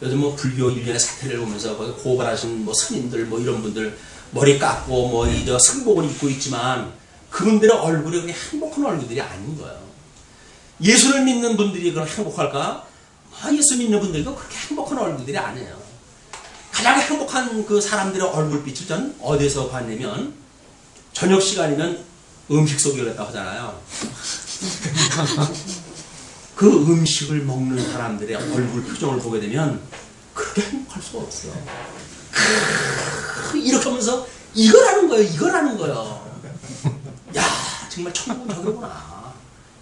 요즘 뭐 불교 일련의 사태를 보면서 거기 고발하신 뭐 스님들 뭐 이런 분들 머리 깎고 뭐 이 저 승복을 입고 있지만 그분들의 얼굴이 그냥 행복한 얼굴들이 아닌 거예요. 예수를 믿는 분들이 그럼 행복할까? 예수 믿는 분들도 그렇게 행복한 얼굴들이 아니에요. 가장 행복한 그 사람들의 얼굴빛을 전 어디서 봤냐면 저녁 시간이면 음식 소개를 했다고 하잖아요. 그 음식을 먹는 사람들의 얼굴 표정을 보게 되면 그렇게 행복할 수가 없어요. 이렇게 하면서 이거라는 거예요. 야, 정말 천국적이구나.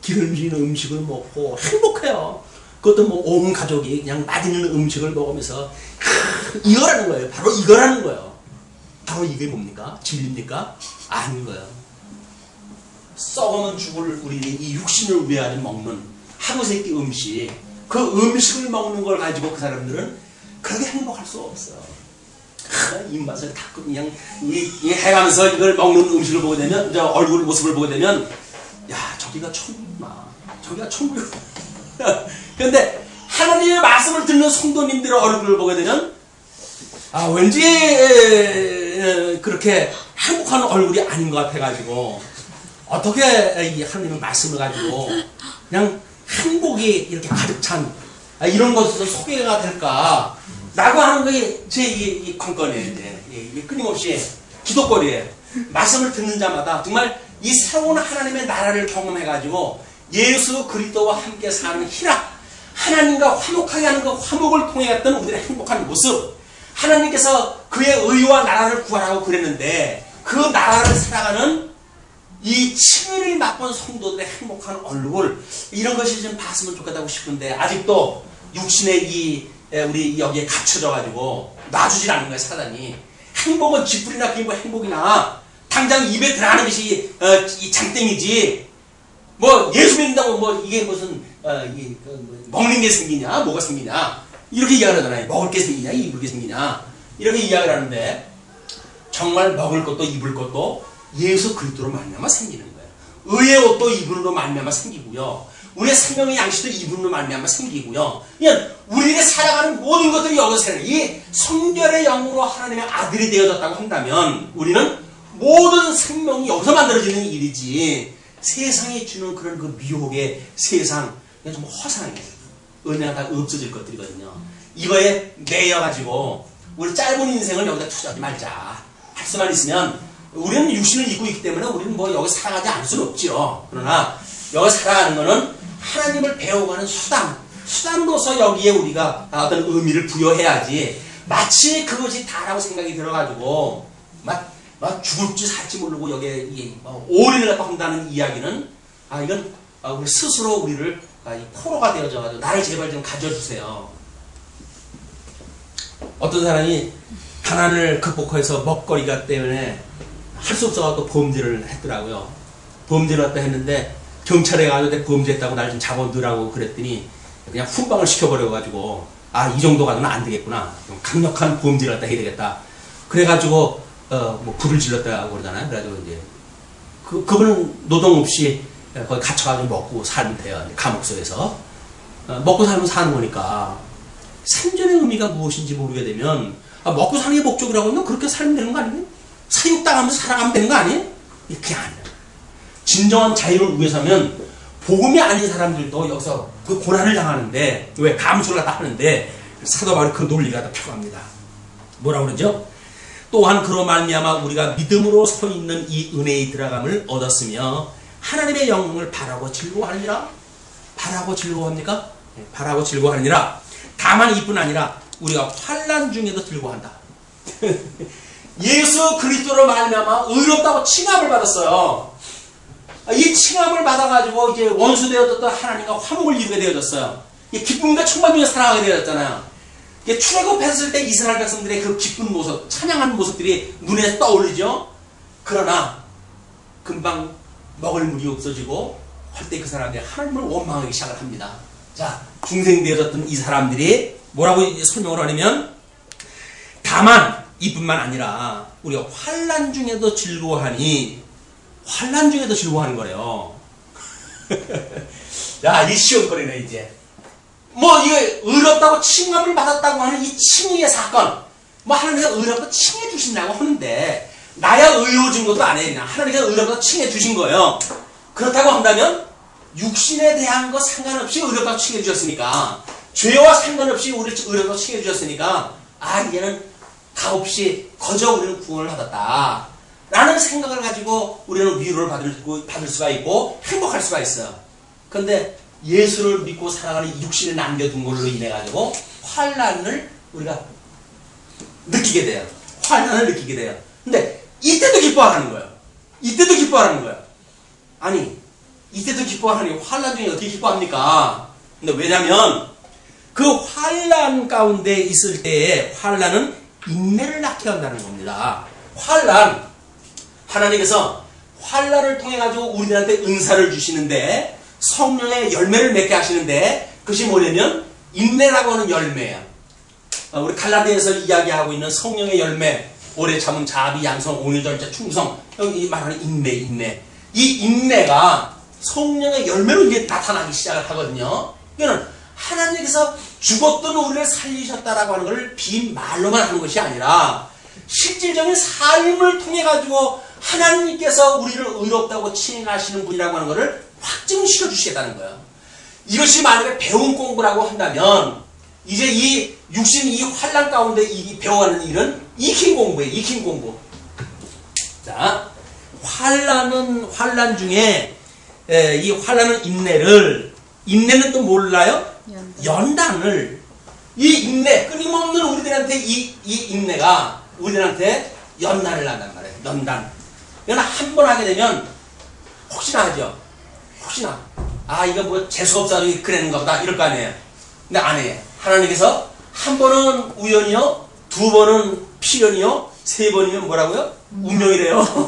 기름진 음식을 먹고 행복해요. 그것도 뭐 온 가족이 그냥 맛있는 음식을 먹으면서 이거라는 거예요. 바로 이거라는 거예요. 바로 이게 뭡니까? 진리입니까? 아닌 거예요. 썩으면 죽을 우리 이 육신을 위하여 먹는 하루 세끼 음식, 그 음식을 먹는 걸 가지고 그 사람들은 그렇게 행복할 수 없어요. 입맛을 다 그냥 해가면서 이걸 먹는 음식을 보게 되면, 저 얼굴 모습을 보게 되면, 야, 저기가 천국이구나. 저기가 천국이구나. 그런데 하나님의 말씀을 듣는 성도님들의 얼굴을 보게 되면, 왠지 그렇게 행복한 얼굴이 아닌 것 같아가지고, 어떻게 이 하나님의 말씀을 가지고 그냥 행복이 이렇게 가득 찬 이런 것으로 소개가 될까? 라고 하는 게 제 이 관건이에요. 이제 끊임없이 기도거리에 말씀을 듣는 자마다 정말 이 새로운 하나님의 나라를 경험해가지고 예수 그리스도와 함께 사는 희락, 하나님과 화목하게 하는 그 화목을 통해 갔던 우리들의 행복한 모습, 하나님께서 그의 의와 나라를 구하라고 그랬는데 그 나라를 살아가는 이 칭의를 맛본 성도들의 행복한 얼굴, 이런 것이 좀 봤으면 좋겠다고 싶은데 아직도 육신의 우리 여기에 갇혀져가지고 놔주질 않는 거예요. 사단이. 행복은 쥐뿔이나 끼고 행복이나 당장 입에 들어가는 것이 이 장땡이지, 뭐 예수 믿는다고 뭐 이게 무슨 먹는 게 생기냐 뭐가 생기냐 이렇게 이야기를 하잖아요. 먹을 게 생기냐 입을 게 생기냐 이렇게 이야기를 하는데 정말 먹을 것도 입을 것도 예수 그리스도로 말미암아 생기는 거예요. 의의 옷도 이분으로 말미암아 생기고요. 우리의 생명의 양식도 이분으로 말미암아 생기고요. 그냥 우리에게 살아가는 모든 것들이 여기서 이 성결의 영으로 하나님의 아들이 되어졌다고 한다면 우리는 모든 생명이 여기서 만들어지는 일이지 세상이 주는 그런 그 미혹의 세상 그냥 좀 허상이에요. 은혜가 다 없어질 것들이거든요. 이거에 매여가지고 우리 짧은 인생을 여기다 투자하지 말자 할 수만 있으면 우리는 육신을 입고 있기 때문에 우리는 뭐 여기 살아가지 않을 수는 없죠. 그러나 여기 살아가는 거는 하나님을 배워가는 수단으로서 여기에 우리가 어떤 의미를 부여해야지 마치 그것이 다라고 생각이 들어가지고 막 죽을지 살지 모르고 여기에 올인을 갖고 한다는 이야기는 이건 우리 스스로 우리를 포로가 되어져가지고 나를 제발 좀 가져주세요. 어떤 사람이 가난을 극복해서 먹거리가 때문에 할 수 없어가지고 범죄를 했더라고요. 범죄를 했다 했는데 경찰에 가서 내가 범죄했다고 날 좀 잡아두라고 그랬더니 그냥 훈방을 시켜버려가지고 이 정도 가지고는 안 되겠구나. 좀 강력한 범죄를 갖다 해야 되겠다. 그래가지고 뭐 불을 질렀다고 그러잖아요. 그래가지고 이제 그분은 노동 없이 거기 갇혀가지고 먹고 살면 돼요. 감옥 속에서 먹고 살면 사는 거니까 생존의 의미가 무엇인지 모르게 되면 먹고 사는 게 목적이라고 하면 그렇게 살면 되는 거 아니에요? 사육당하면서 살아가면 되는 거 아니에요? 그게 아니에요. 진정한 자유를 위해서면 복음이 아닌 사람들도 여기서 그 고난을 당하는데 왜 감수를 갖다 하는데 사도 바울이 그 논리가 다 표합니다. 뭐라고 그러죠? 또한 그로 말미암아 우리가 믿음으로 서 있는 이 은혜의 들어감을 얻었으며 하나님의 영광을 바라고 즐거워하느니라. 바라고 즐거워합니까? 네, 바라고 즐거워하느니라. 다만 이뿐 아니라 우리가 환난 중에도 즐거워한다. 예수 그리스도로 말미암아 의롭다고 칭함을 받았어요. 이 칭함을 받아가지고 이제 원수 되어졌던 하나님과 화목을 이루게 되어졌어요. 기쁨과 충만 중에 살아가게 되어졌잖아요. 출애굽했을 때 이스라엘 백성들의 그 기쁜 모습, 찬양하는 모습들이 눈에 떠오르죠. 그러나 금방 먹을 물이 없어지고 할 때 그 사람들이 하나님을 원망하기 시작을 합니다. 자, 중생되어졌던 이 사람들이 뭐라고 설명을 하냐면 다만 이뿐만 아니라 우리가 환난 중에도 즐거워하니 환난 중에도 즐거워하는 거래요. 야, 이 시험거리네 이제. 뭐 이거 의롭다고 칭함을 받았다고 하는 이 칭의의 사건, 뭐 하나님께서 의롭다고 칭해 주신다고 하는데 나야 의로워진 것도 아니에요. 하나님께서 의롭다고 칭해 주신 거예요. 그렇다고 한다면 육신에 대한 거 상관없이 의롭다고 칭해 주셨으니까, 죄와 상관없이 우리를 의롭다고 칭해 주셨으니까 이제는 값없이 거저 우리는 구원을 받았다 라는 생각을 가지고 우리는 위로를 받을 수가 있고 행복할 수가 있어요. 그런데 예수를 믿고 살아가는 육신에 남겨둔 걸로 인해 가지고 환난을 우리가 느끼게 돼요. 환난을 느끼게 돼요. 근데 이때도 기뻐하는 거예요. 이때도 기뻐하는 거예요. 아니, 이때도 기뻐하니 환난 중에 어떻게 기뻐합니까? 근데 왜냐면 그 환난 가운데 있을 때에 환난은 인내를 낳게 한다는 겁니다. 환난, 하나님께서 환난을 통해 가지고 우리들한테 은사를 주시는데 성령의 열매를 맺게 하시는데 그것이 뭐냐면 인내라고 하는 열매야. 우리 갈라디아에서 이야기하고 있는 성령의 열매, 오래 참음, 자비, 양성, 온유, 절제, 충성, 여기 말하는 인내. 이 인내가 성령의 열매로 이게 나타나기 시작을 하거든요. 이거는 하나님께서 죽었던 우리를 살리셨다라고 하는 것을 빈 말로만 하는 것이 아니라 실질적인 삶을 통해 가지고 하나님께서 우리를 의롭다고 칭하시는 분이라고 하는 것을 확증시켜 주시겠다는 거예요. 이것이 만약에 배운 공부라고 한다면 이제 이 육신 이 환난 가운데 이 배워가는 일은 익힌 공부예요. 익힌 공부. 자, 환난 중에 이 환난은 인내는 또 몰라요? 연단을. 이 인내, 끊임없는 우리들한테 이 인내가 우리들한테 연단을 한단 말이에요. 연단. 이건 한 번 하게 되면 혹시나 하죠. 혹시나 이거 뭐 재수없어서 그러는가 보다 이럴 거 아니에요. 근데 안 해. 하나님께서 한 번은 우연이요, 두 번은 필연이요, 세 번이면 뭐라고요? 운명이래요.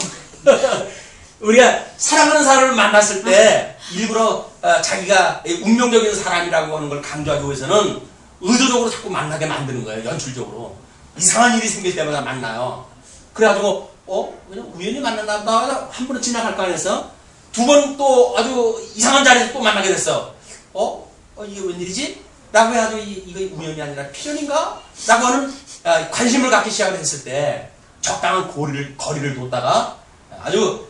우리가 사랑하는 사람을 만났을 때 일부러 자기가 운명적인 사람이라고 하는 걸 강조하기 위해서는 의도적으로 자꾸 만나게 만드는 거예요. 연출적으로. 이상한 일이 생길 때마다 만나요. 그래가지고 그냥 우연히 만났나 보다 한 번은 지나갈 거 아니었어? 두 번 또 아주 이상한 자리에서 또 만나게 됐어. 이게 웬일이지? 라고 해가지고 이거 우연이 아니라 필연인가? 라고 하는 관심을 갖기 시작을 했을 때 적당한 거리를 뒀다가 아주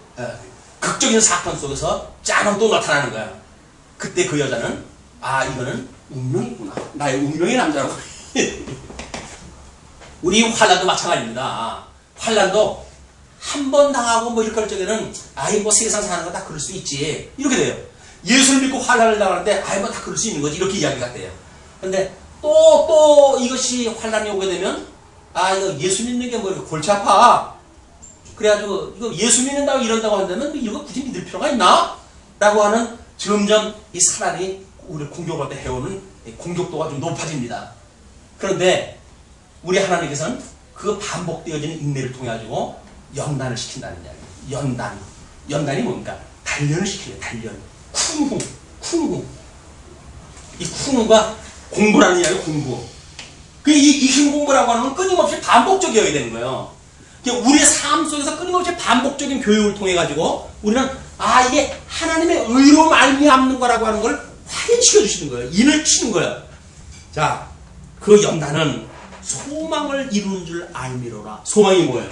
극적인 사건 속에서 짠하고 또 나타나는 거야. 그때 그 여자는 아 이거는 운명이구나. 나의 운명의 남자라고. 우리 환란도 마찬가지입니다. 환란도 한 번 당하고 뭐 이럴 적에는 아이 뭐 세상 사는 거 다 그럴 수 있지 이렇게 돼요. 예수를 믿고 환란을 당하는데 아이 뭐 다 그럴 수 있는 거지 이렇게 이야기가 돼요. 근데 또 이것이 환란이 오게 되면 아 이거 예수 믿는 게 뭐 이렇게 골치 아파. 그래가지고 이거 예수 믿는다고 이런다고 한다면 이거 굳이 믿을 필요가 있나? 라고 하는 점점 이 사단이 우리를 공격할 때 해오는 공격도가 좀 높아집니다. 그런데 우리 하나님께서는 그 반복되어지는 인내를 통해 가지고 연단을 시킨다는 이야기. 연단이 뭡니까? 단련을 시키는 단련. 쿵쿵. 이 쿵과 공부라는 이야기 공부. 이 공부라고 하는 건 끊임없이 반복적이어야 되는 거예요. 우리의 삶 속에서 끊임없이 반복적인 교육을 통해 가지고 우리는 아 이게 하나님의 의로 말미암는 거라고 하는 걸 확인시켜 주시는 거예요. 인을 치는 거예요. 자, 그 연단은 소망을 이루는 줄 알미로라. 소망이 뭐예요?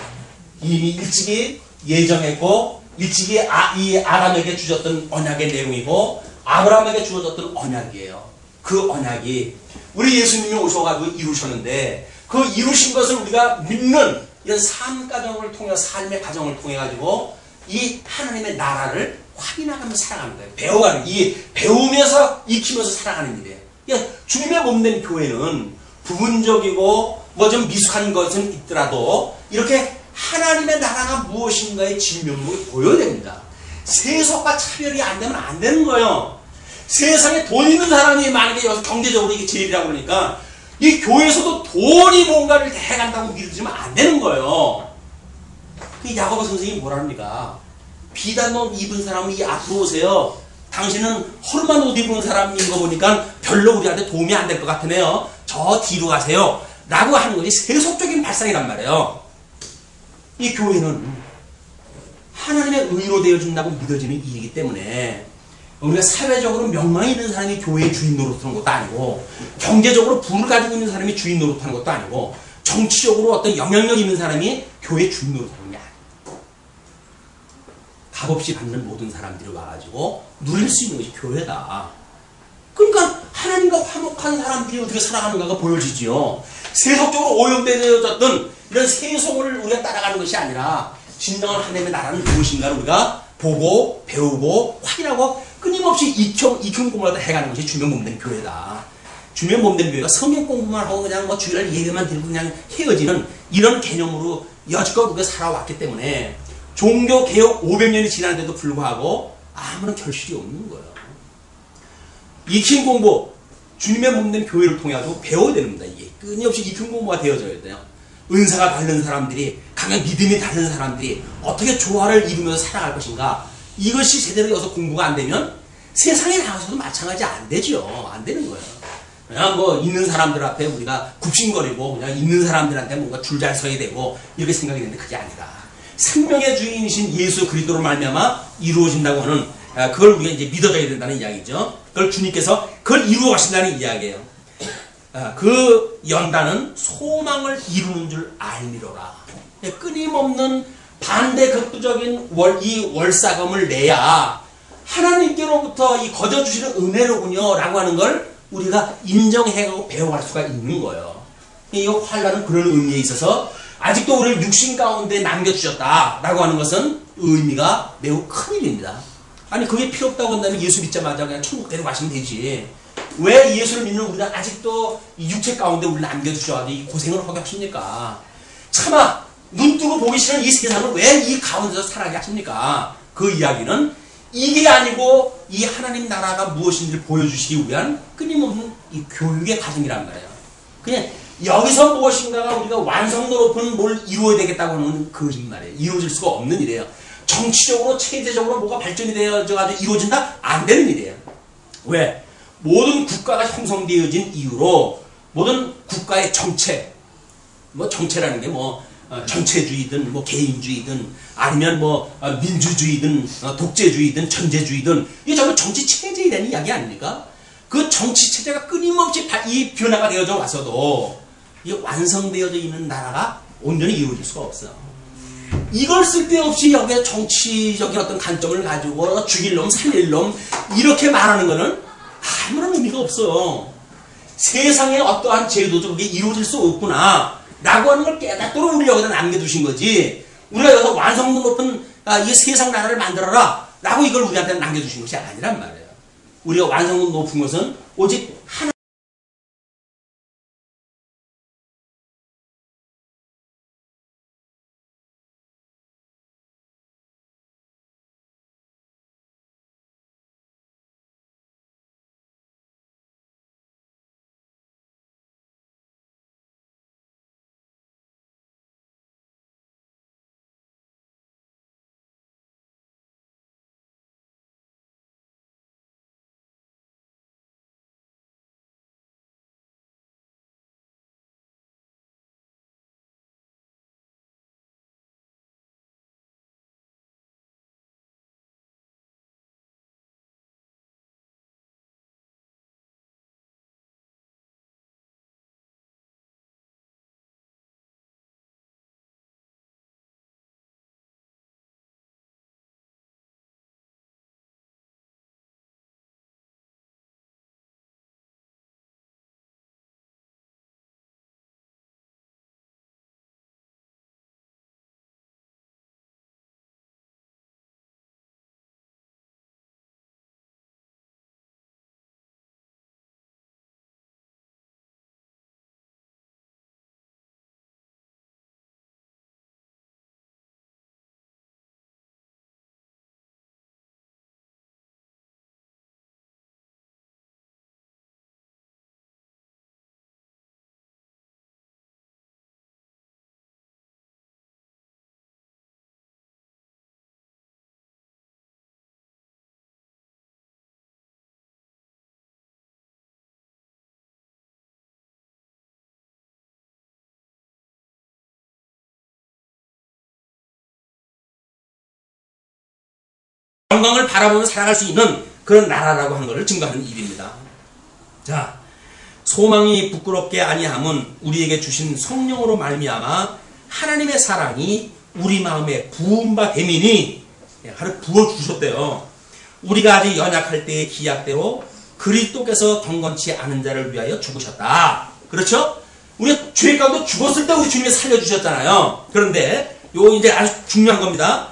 이미 일찍이 예정했고 일찍이 이 아람에게 주셨던 언약의 내용이고 아브라함에게 주어졌던 언약이에요. 그 언약이 우리 예수님이 오셔가지고 이루셨는데 그 이루신 것을 우리가 믿는 이런 삶 과정을 통해 삶의 과정을 통해 가지고 이 하나님의 나라를 확인하면서 살아가는 거예요. 배워가는 이 배우면서 익히면서 살아가는 일이에요. 그러니까 주님의 몸된 교회는 부분적이고 뭐 좀 미숙한 것은 있더라도 이렇게 하나님의 나라가 무엇인가의 진면목을 보여야 됩니다. 세속과 차별이 안 되면 안 되는 거예요. 세상에 돈 있는 사람이 만약에 여기서 경제적으로 이게 제일이라고 그러니까 이 교회에서도 돈이 뭔가를 해간다고 믿으면 안 되는 거예요. 그 야고보 선생님이 뭐라 합니까? 비단 옷 입은 사람은 이 앞으로 오세요. 당신은 허름한 옷 입은 사람인 거 보니까 별로 우리한테 도움이 안 될 것 같으네요. 저 뒤로 가세요. 라고 하는 것이 세속적인 발상이란 말이에요. 이 교회는 하나님의 의로 되어준다고 믿어지는 이이기 때문에 우리가 사회적으로 명망이 있는 사람이 교회의 주인 노릇하는 것도 아니고 경제적으로 부를 가지고 있는 사람이 주인 노릇하는 것도 아니고 정치적으로 어떤 영향력 있는 사람이 교회의 주인 노릇하는 게 아니에요. 값없이 받는 모든 사람들이 와가지고 누릴 수 있는 것이 교회다. 그러니까 하나님과 화목한 사람들이 어떻게 살아가는가가 보여지지요. 세속적으로 오염되어졌던 이런 세속을 우리가 따라가는 것이 아니라 진정한 하나님의 나라는 무엇인가를 우리가 보고 배우고 확인하고 끊임없이 익힌 공부를 해가는 것이 주면 몸된 교회다. 주면 몸된 교회가 성경 공부만 하고 그냥 뭐 주일날 예배만 드리고 그냥 헤어지는 이런 개념으로 여지껏 우리가 살아왔기 때문에 종교 개혁 500년이 지났는데도 불구하고 아무런 결실이 없는 거예요. 익힌 공부, 주님의 몸된 교회를 통해 가지고 배워야 됩니다. 이게 끊임없이 익힌 공부가 되어져야 돼요. 은사가 다른 사람들이, 강한 믿음이 다른 사람들이 어떻게 조화를 이루면서 살아갈 것인가. 이것이 제대로 여기서 공부가 안 되면 세상에 나가서도 마찬가지 안 되죠. 안 되는 거예요. 그냥 뭐 있는 사람들 앞에 우리가 굽신거리고 그냥 있는 사람들한테 뭔가 줄 잘 서야 되고 이렇게 생각이 되는데 그게 아니라 생명의 주인이신 예수 그리스도로 말미암아 이루어진다고 하는 그걸 우리가 이제 믿어줘야 된다는 이야기죠. 그걸 주님께서 그걸 이루어 가신다는 이야기예요. 그 연단은 소망을 이루는 줄 알미로라. 끊임없는 반대극부적인 이 월사금을 내야 하나님께로부터 이 거저 주시는 은혜로군요 라고 하는 걸 우리가 인정해가고 배워갈 수가 있는 거예요. 이 환란은 그런 의미에 있어서 아직도 우리를 육신 가운데 남겨주셨다라고 하는 것은 의미가 매우 큰 일입니다. 아니 그게 필요 없다고 한다면 예수 믿자마자 그냥 천국 데려가시면 되지. 왜 예수를 믿는 우리가 아직도 이 육체 가운데 우리를 남겨주셔가지고 이 고생을 하게 하십니까? 차마 눈 뜨고 보기 싫은 이 세상을 왜 이 가운데서 살아게 하십니까? 그 이야기는 이게 아니고 이 하나님 나라가 무엇인지를 보여주시기 위한 끊임없는 이 교육의 과정이란 말이에요. 그냥 여기서 무엇인가가 우리가 완성도 높은 뭘 이루어야 되겠다고 하는 거짓말이에요. 이루어질 수가 없는 일이에요. 정치적으로 체제적으로 뭐가 발전이 되어져가지고 이루어진다? 안 되는 일이에요. 왜? 모든 국가가 형성되어진 이유로 모든 국가의 정체, 뭐 정체라는 게 뭐 전체주의든 뭐 개인주의든 아니면 뭐 민주주의든 독재주의든 전제주의든 이게 전부 정치 체제에 대한 이야기 아닙니까? 그 정치 체제가 끊임없이 이 변화가 되어져 와서도 이게 완성되어져 있는 나라가 온전히 이루어질 수가 없어요. 이걸 쓸데없이 여기에 정치적인 어떤 관점을 가지고 죽일 놈, 살릴 놈 이렇게 말하는 거는 아무런 의미가 없어요. 세상에 어떠한 제도도 그게 이루어질 수 없구나 라고 하는 걸 깨닫도록 우리 여기다 남겨두신 거지, 우리가 여기서 완성도 높은 이 세상 나라를 만들어라 라고 이걸 우리한테 남겨두신 것이 아니란 말이에요. 우리가 완성도 높은 것은 오직 하나 영광을 바라보며 살아갈 수 있는 그런 나라라고 하는 것을 증거하는 일입니다. 자, 소망이 부끄럽게 아니함은 우리에게 주신 성령으로 말미암아 하나님의 사랑이 우리 마음에 부은 바 되미니, 하루 부어주셨대요. 우리가 아직 연약할 때의 기약대로 그리스도께서 경건치 않은 자를 위하여 죽으셨다. 그렇죠? 우리가 죄 가운데 죽었을 때 우리 주님이 살려주셨잖아요. 그런데 요 이제 아주 중요한 겁니다.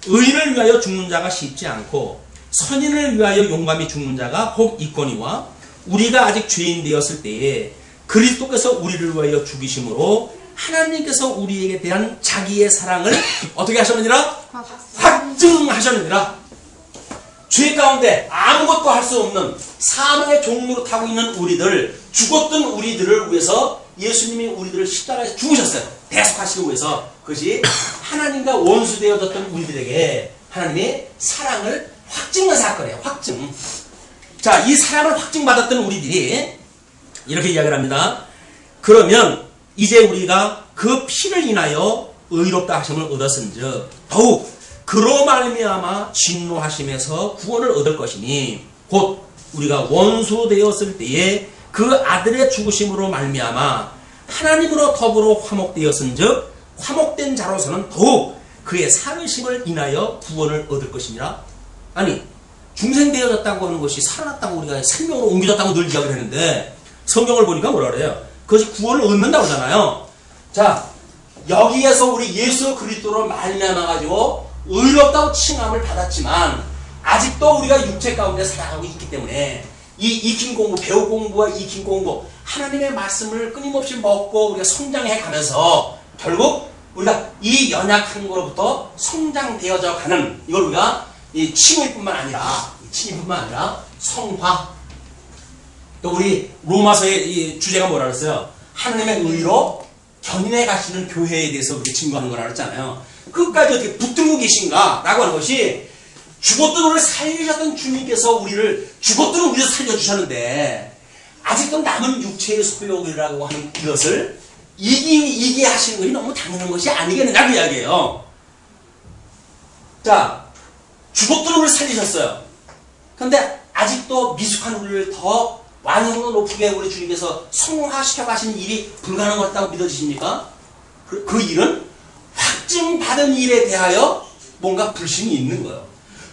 의인을 위하여 죽는 자가 쉽지 않고 선인을 위하여 용감히 죽는 자가 혹 있거니와, 우리가 아직 죄인 되었을 때에 그리스도께서 우리를 위하여 죽이심으로 하나님께서 우리에게 대한 자기의 사랑을 어떻게 하셨느니라? 확증하셨느니라. 죄 가운데 아무것도 할 수 없는 사망의 종로로 타고 있는 우리들, 죽었던 우리들을 위해서 예수님이 우리들을 십자가에 죽으셨어요. 대속하시기 위해서. 그것이 하나님과 원수되어졌던 우리들에게 하나님의 사랑을 확증한 사건이에요. 확증. 자, 이 사랑을 확증받았던 우리들이 이렇게 이야기를 합니다. 그러면 이제 우리가 그 피를 인하여 의롭다 하심을 얻었은즉 더욱 그로 말미암아 진노하심에서 구원을 얻을 것이니, 곧 우리가 원수 되었을 때에 그 아들의 죽으심으로 말미암아 하나님으로 더불어 화목되었은즉 화목된 자로서는 더욱 그의 살으심을 인하여 구원을 얻을 것이니라. 아니, 중생되어졌다고 하는 것이 살아났다고 우리가 생명으로 옮겨졌다고 늘 이야기를 했는데, 성경을 보니까 뭐라 그래요? 그것이 구원을 얻는다고 하잖아요. 자, 여기에서 우리 예수 그리스도로 말미암아 가지고 의롭다고 칭함을 받았지만 아직도 우리가 육체 가운데 살아가고 있기 때문에 이 익힌 공부, 배우 공부와 익힌 공부, 하나님의 말씀을 끊임없이 먹고 우리가 성장해 가면서 결국 우리가 이 연약한 거로부터 성장되어져 가는, 이걸 우리가 이 칭의뿐만 아니라 성화. 또 우리 로마서의 이 주제가 뭐라 그랬어요? 하나님의 의로 견인해 가시는 교회에 대해서 우리가 증거하는 거라 그랬잖아요. 끝까지 어떻게 붙들고 계신가 라고 하는 것이, 죽었던 우리를 살리셨던 주님께서 우리를 죽었던 우리를 살려주셨는데 아직도 남은 육체의 소욕이라고 하는 이것을 이기게 하시는 것이 너무 당연한 것이 아니겠느냐 그 이야기예요. 자, 죽었던 우리를 살리셨어요. 그런데 아직도 미숙한 우리를 더 완성도 높게 우리 주님께서 성화시켜 가시는 일이 불가능하다고 믿어지십니까? 그 일은 확증받은 일에 대하여 뭔가 불신이 있는 거예요.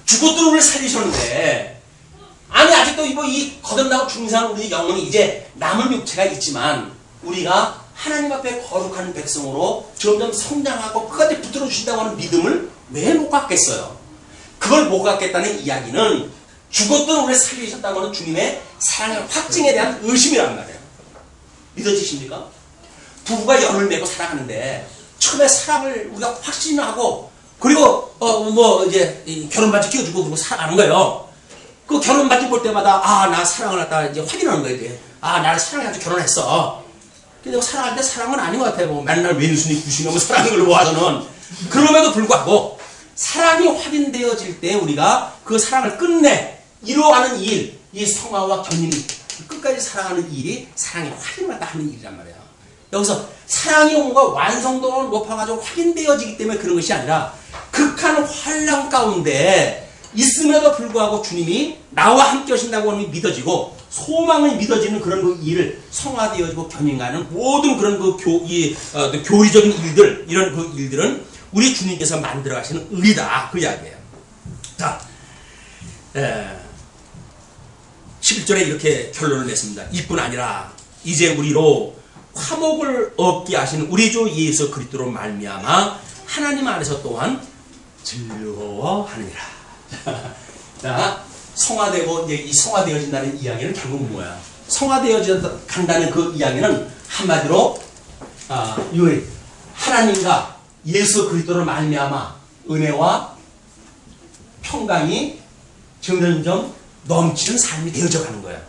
죽었던 우리를 살리셨는데, 아니 아직도 이 거듭나고 중생한 우리 영혼이 이제 남은 육체가 있지만 우리가 하나님 앞에 거룩한 백성으로 점점 성장하고 끝까지 붙들어 주신다고 하는 믿음을 왜 못 갖겠어요? 그걸 못 갖겠다는 이야기는 죽었던 우리를 살리셨다고 하는 주님의 사랑의 확증에 대한 의심이란 말이에요. 믿어지십니까? 부부가 연을 맺고 살아가는데 처음에 사랑을 우리가 확신하고 그리고 이제 결혼 반지 끼워주고 그러고 살아가는 거예요. 그 결혼 반지 볼 때마다 나 사랑을 갖다 이제 확인하는 거예요. 이제. 나를 사랑해가지고 결혼했어. 근데 사랑할 때 사랑은 아닌 것 같아요. 맨날 왼순이 구시면 사랑인 걸 모아서는. 그럼에도 불구하고 사랑이 확인되어질 때 우리가 그 사랑을 끝내 이루어가는 일, 이 성화와 견인이 끝까지 사랑하는 일이 사랑의 확인을 갖다 하는 일이란 말이에요. 여기서 사랑이 뭔가 완성도가 높아가지고 확인되어지기 때문에 그런 것이 아니라 극한 환란 가운데 있음에도 불구하고 주님이 나와 함께 하신다고 하는 게 믿어지고 소망이 믿어지는 그런 그 일을 성화되어지고 견인하는 모든 그런 그 교리적인 일들, 이런 그 일들은 우리 주님께서 만들어 가시는 의다. 그 이야기예요. 자, 11절에 이렇게 결론을 냈습니다. 이뿐 아니라 이제 우리로 화목을 얻게 하시는 우리 주 예수 그리스도로 말미암아 하나님 안에서 또한 즐거워하느니라. 자, 성화되고 이제 이 성화되어진다는 이야기는 결국 뭐야? 성화되어져 간다는 그 이야기는 한마디로 하나님과 예수 그리스도로 말미암아 은혜와 평강이 점점점 넘치는 삶이 되어져 가는 거예요.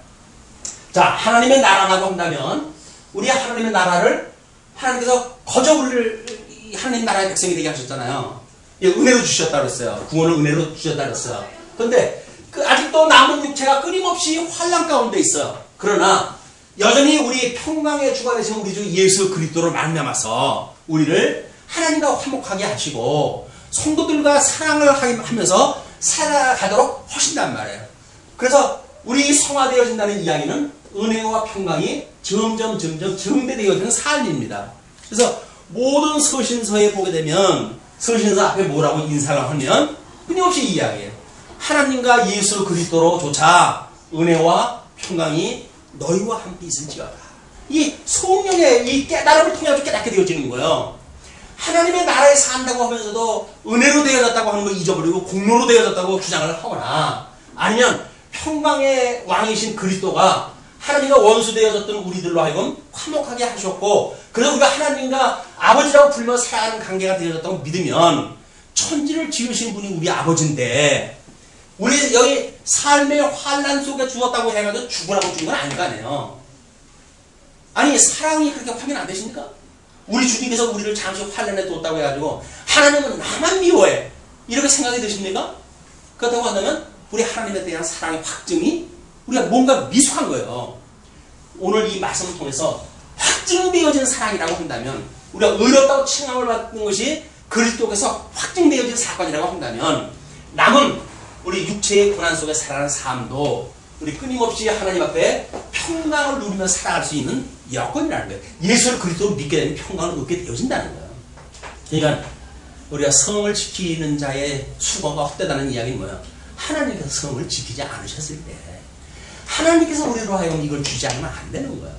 자, 하나님의 나라라고 한다면 우리 하나님의 나라를 하나님께서 거저 우리를 하나님 나라의 백성이 되게 하셨잖아요. 은혜로 주셨다고 했어요. 구원을 은혜로 주셨다고 했어요. 그런데 아직도 남은 육체가 끊임없이 환난 가운데 있어요. 그러나 여전히 우리 평강의 주가 되신 우리 주 예수 그리스도로 말미암아서 우리를 하나님과 화목하게 하시고 성도들과 사랑을 하면서 살아가도록 하신단 말이에요. 그래서 우리 성화되어진다는 이야기는 은혜와 평강이 점점 증대되어지는 삶입니다. 그래서 모든 서신서에 보게 되면 서신서 앞에 뭐라고 인사를 하면 끊임없이 이 이야기예요. 하나님과 예수 그리스도로조차 은혜와 평강이 너희와 함께 있을지어다. 이 성령의 이 깨달음을 통해 깨닫게 되어지는 거예요. 하나님의 나라에 산다고 하면서도 은혜로 되어졌다고 하는 걸 잊어버리고 공로로 되어졌다고 주장을 하거나 아니면 평강의 왕이신 그리스도가 하나님과 원수 되어졌던 우리들로 하여금 화목하게 하셨고 그래서 우리가 하나님과 아버지라고 불며 살아가는 관계가 되어졌다고 믿으면 천지를 지으신 분이 우리 아버지인데 우리 여기 삶의 환난 속에 죽었다고 해가지고 죽으라고 죽은 건 아닐 거 아니에요. 아니 사랑이 그렇게 확인 안 되십니까? 우리 주님께서 우리를 잠시 환난에 뒀다고 해가지고 하나님은 나만 미워해 이렇게 생각이 드십니까? 그렇다고 한다면 우리 하나님에 대한 사랑의 확증이 우리가 뭔가 미숙한 거예요. 오늘 이 말씀을 통해서 확증되어진 사랑이라고 한다면 우리가 의롭다고 칭함을 받는 것이 그리스도께서 확증되어진 사건이라고 한다면 남은 우리 육체의 고난 속에 살아가는 삶도 우리 끊임없이 하나님 앞에 평강을 누리며 살아갈 수 있는 여건이라는 거예요. 예수를 그리스도로 믿게 되면 평강을 얻게 되어진다는 거예요. 그러니까 우리가 성을 지키는 자의 수고가 헛되다는 이야기는 뭐예요? 하나님께서 성을 지키지 않으셨을 때 하나님께서 우리로 하여금 이걸 주지 않으면 안 되는 거예요.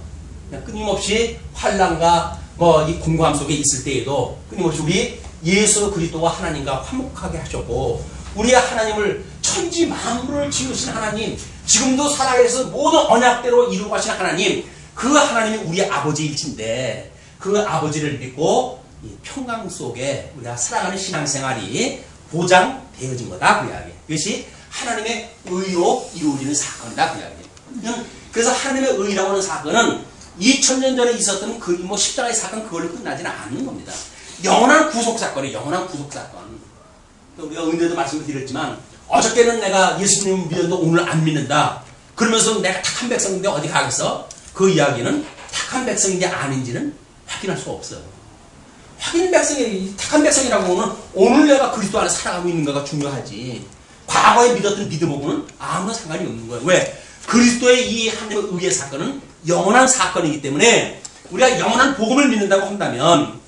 그냥 끊임없이 환난과 이 공고함 속에 있을 때에도 끊임없이 우리 예수 그리스도와 하나님과 화목하게 하셨고 우리의 하나님을 천지 만물을 지으신 하나님 지금도 살아계셔서 모든 언약대로 이루고 가신 하나님 그 하나님이 우리의 아버지일진데 그 아버지를 믿고 이 평강 속에 우리가 살아가는 신앙생활이 보장되어진 거다 그 이야기. 이것이 하나님의 의로 이루어지는 사건이다 그 이야기. 그래서 하나님의 의라고 하는 사건은 2000년 전에 있었던 그 십자가의 사건 그걸로 끝나지는 않는 겁니다. 영원한 구속 사건이에요. 영원한 구속 사건. 우리가 은혜도 말씀을 드렸지만 어저께는 내가 예수님을 믿었는데 오늘 안 믿는다. 그러면서 내가 택한 백성인데 어디 가겠어? 그 이야기는 택한 백성인지 아닌지는 확인할 수가 없어요. 택한 백성이라고는 오늘 내가 그리스도 안에 살아가고 있는가가 중요하지. 과거에 믿었던 믿음하고는 아무런 상관이 없는 거예요. 왜? 그리스도의 이 하나님의 의의 사건은 영원한 사건이기 때문에 우리가 영원한 복음을 믿는다고 한다면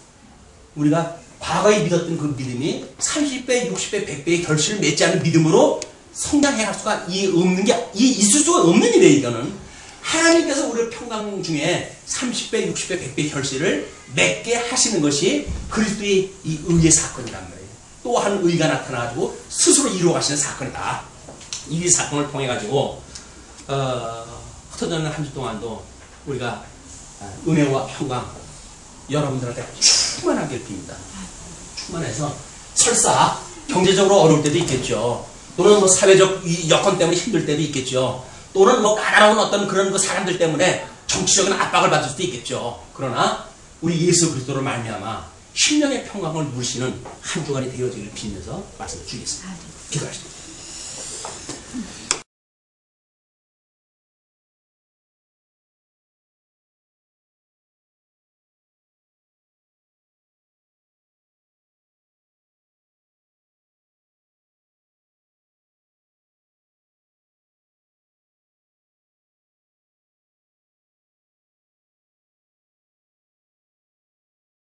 우리가 과거에 믿었던 그 믿음이 30배, 60배, 100배의 결실을 맺지 않은 믿음으로 성장해 갈 수가 없는 게 있을 수가 없는 일이에요. 이거는 하나님께서 우리 평강 중에 30배, 60배, 100배의 결실을 맺게 하시는 것이 그리스도의 이 의의 사건이란 말이에요. 또 한 의가 나타나가지고 스스로 이루어 가시는 사건이다. 이 사건을 통해 가지고 흩어져있는 한 주 동안도 우리가 은혜와 평강 여러분들한테 충만하게 빕니다. 충만해서 설사 경제적으로 어려울 때도 있겠죠. 또는 뭐 사회적 여건 때문에 힘들 때도 있겠죠. 또는 뭐 까다로운 어떤 그런 그 사람들 때문에 정치적인 압박을 받을 수도 있겠죠. 그러나 우리 예수 그리스도로 말미암아 심령의 평강을 누리시는 한 주간이 되어지기를 빌면서 말씀을 드리겠습니다. 기도하십니다.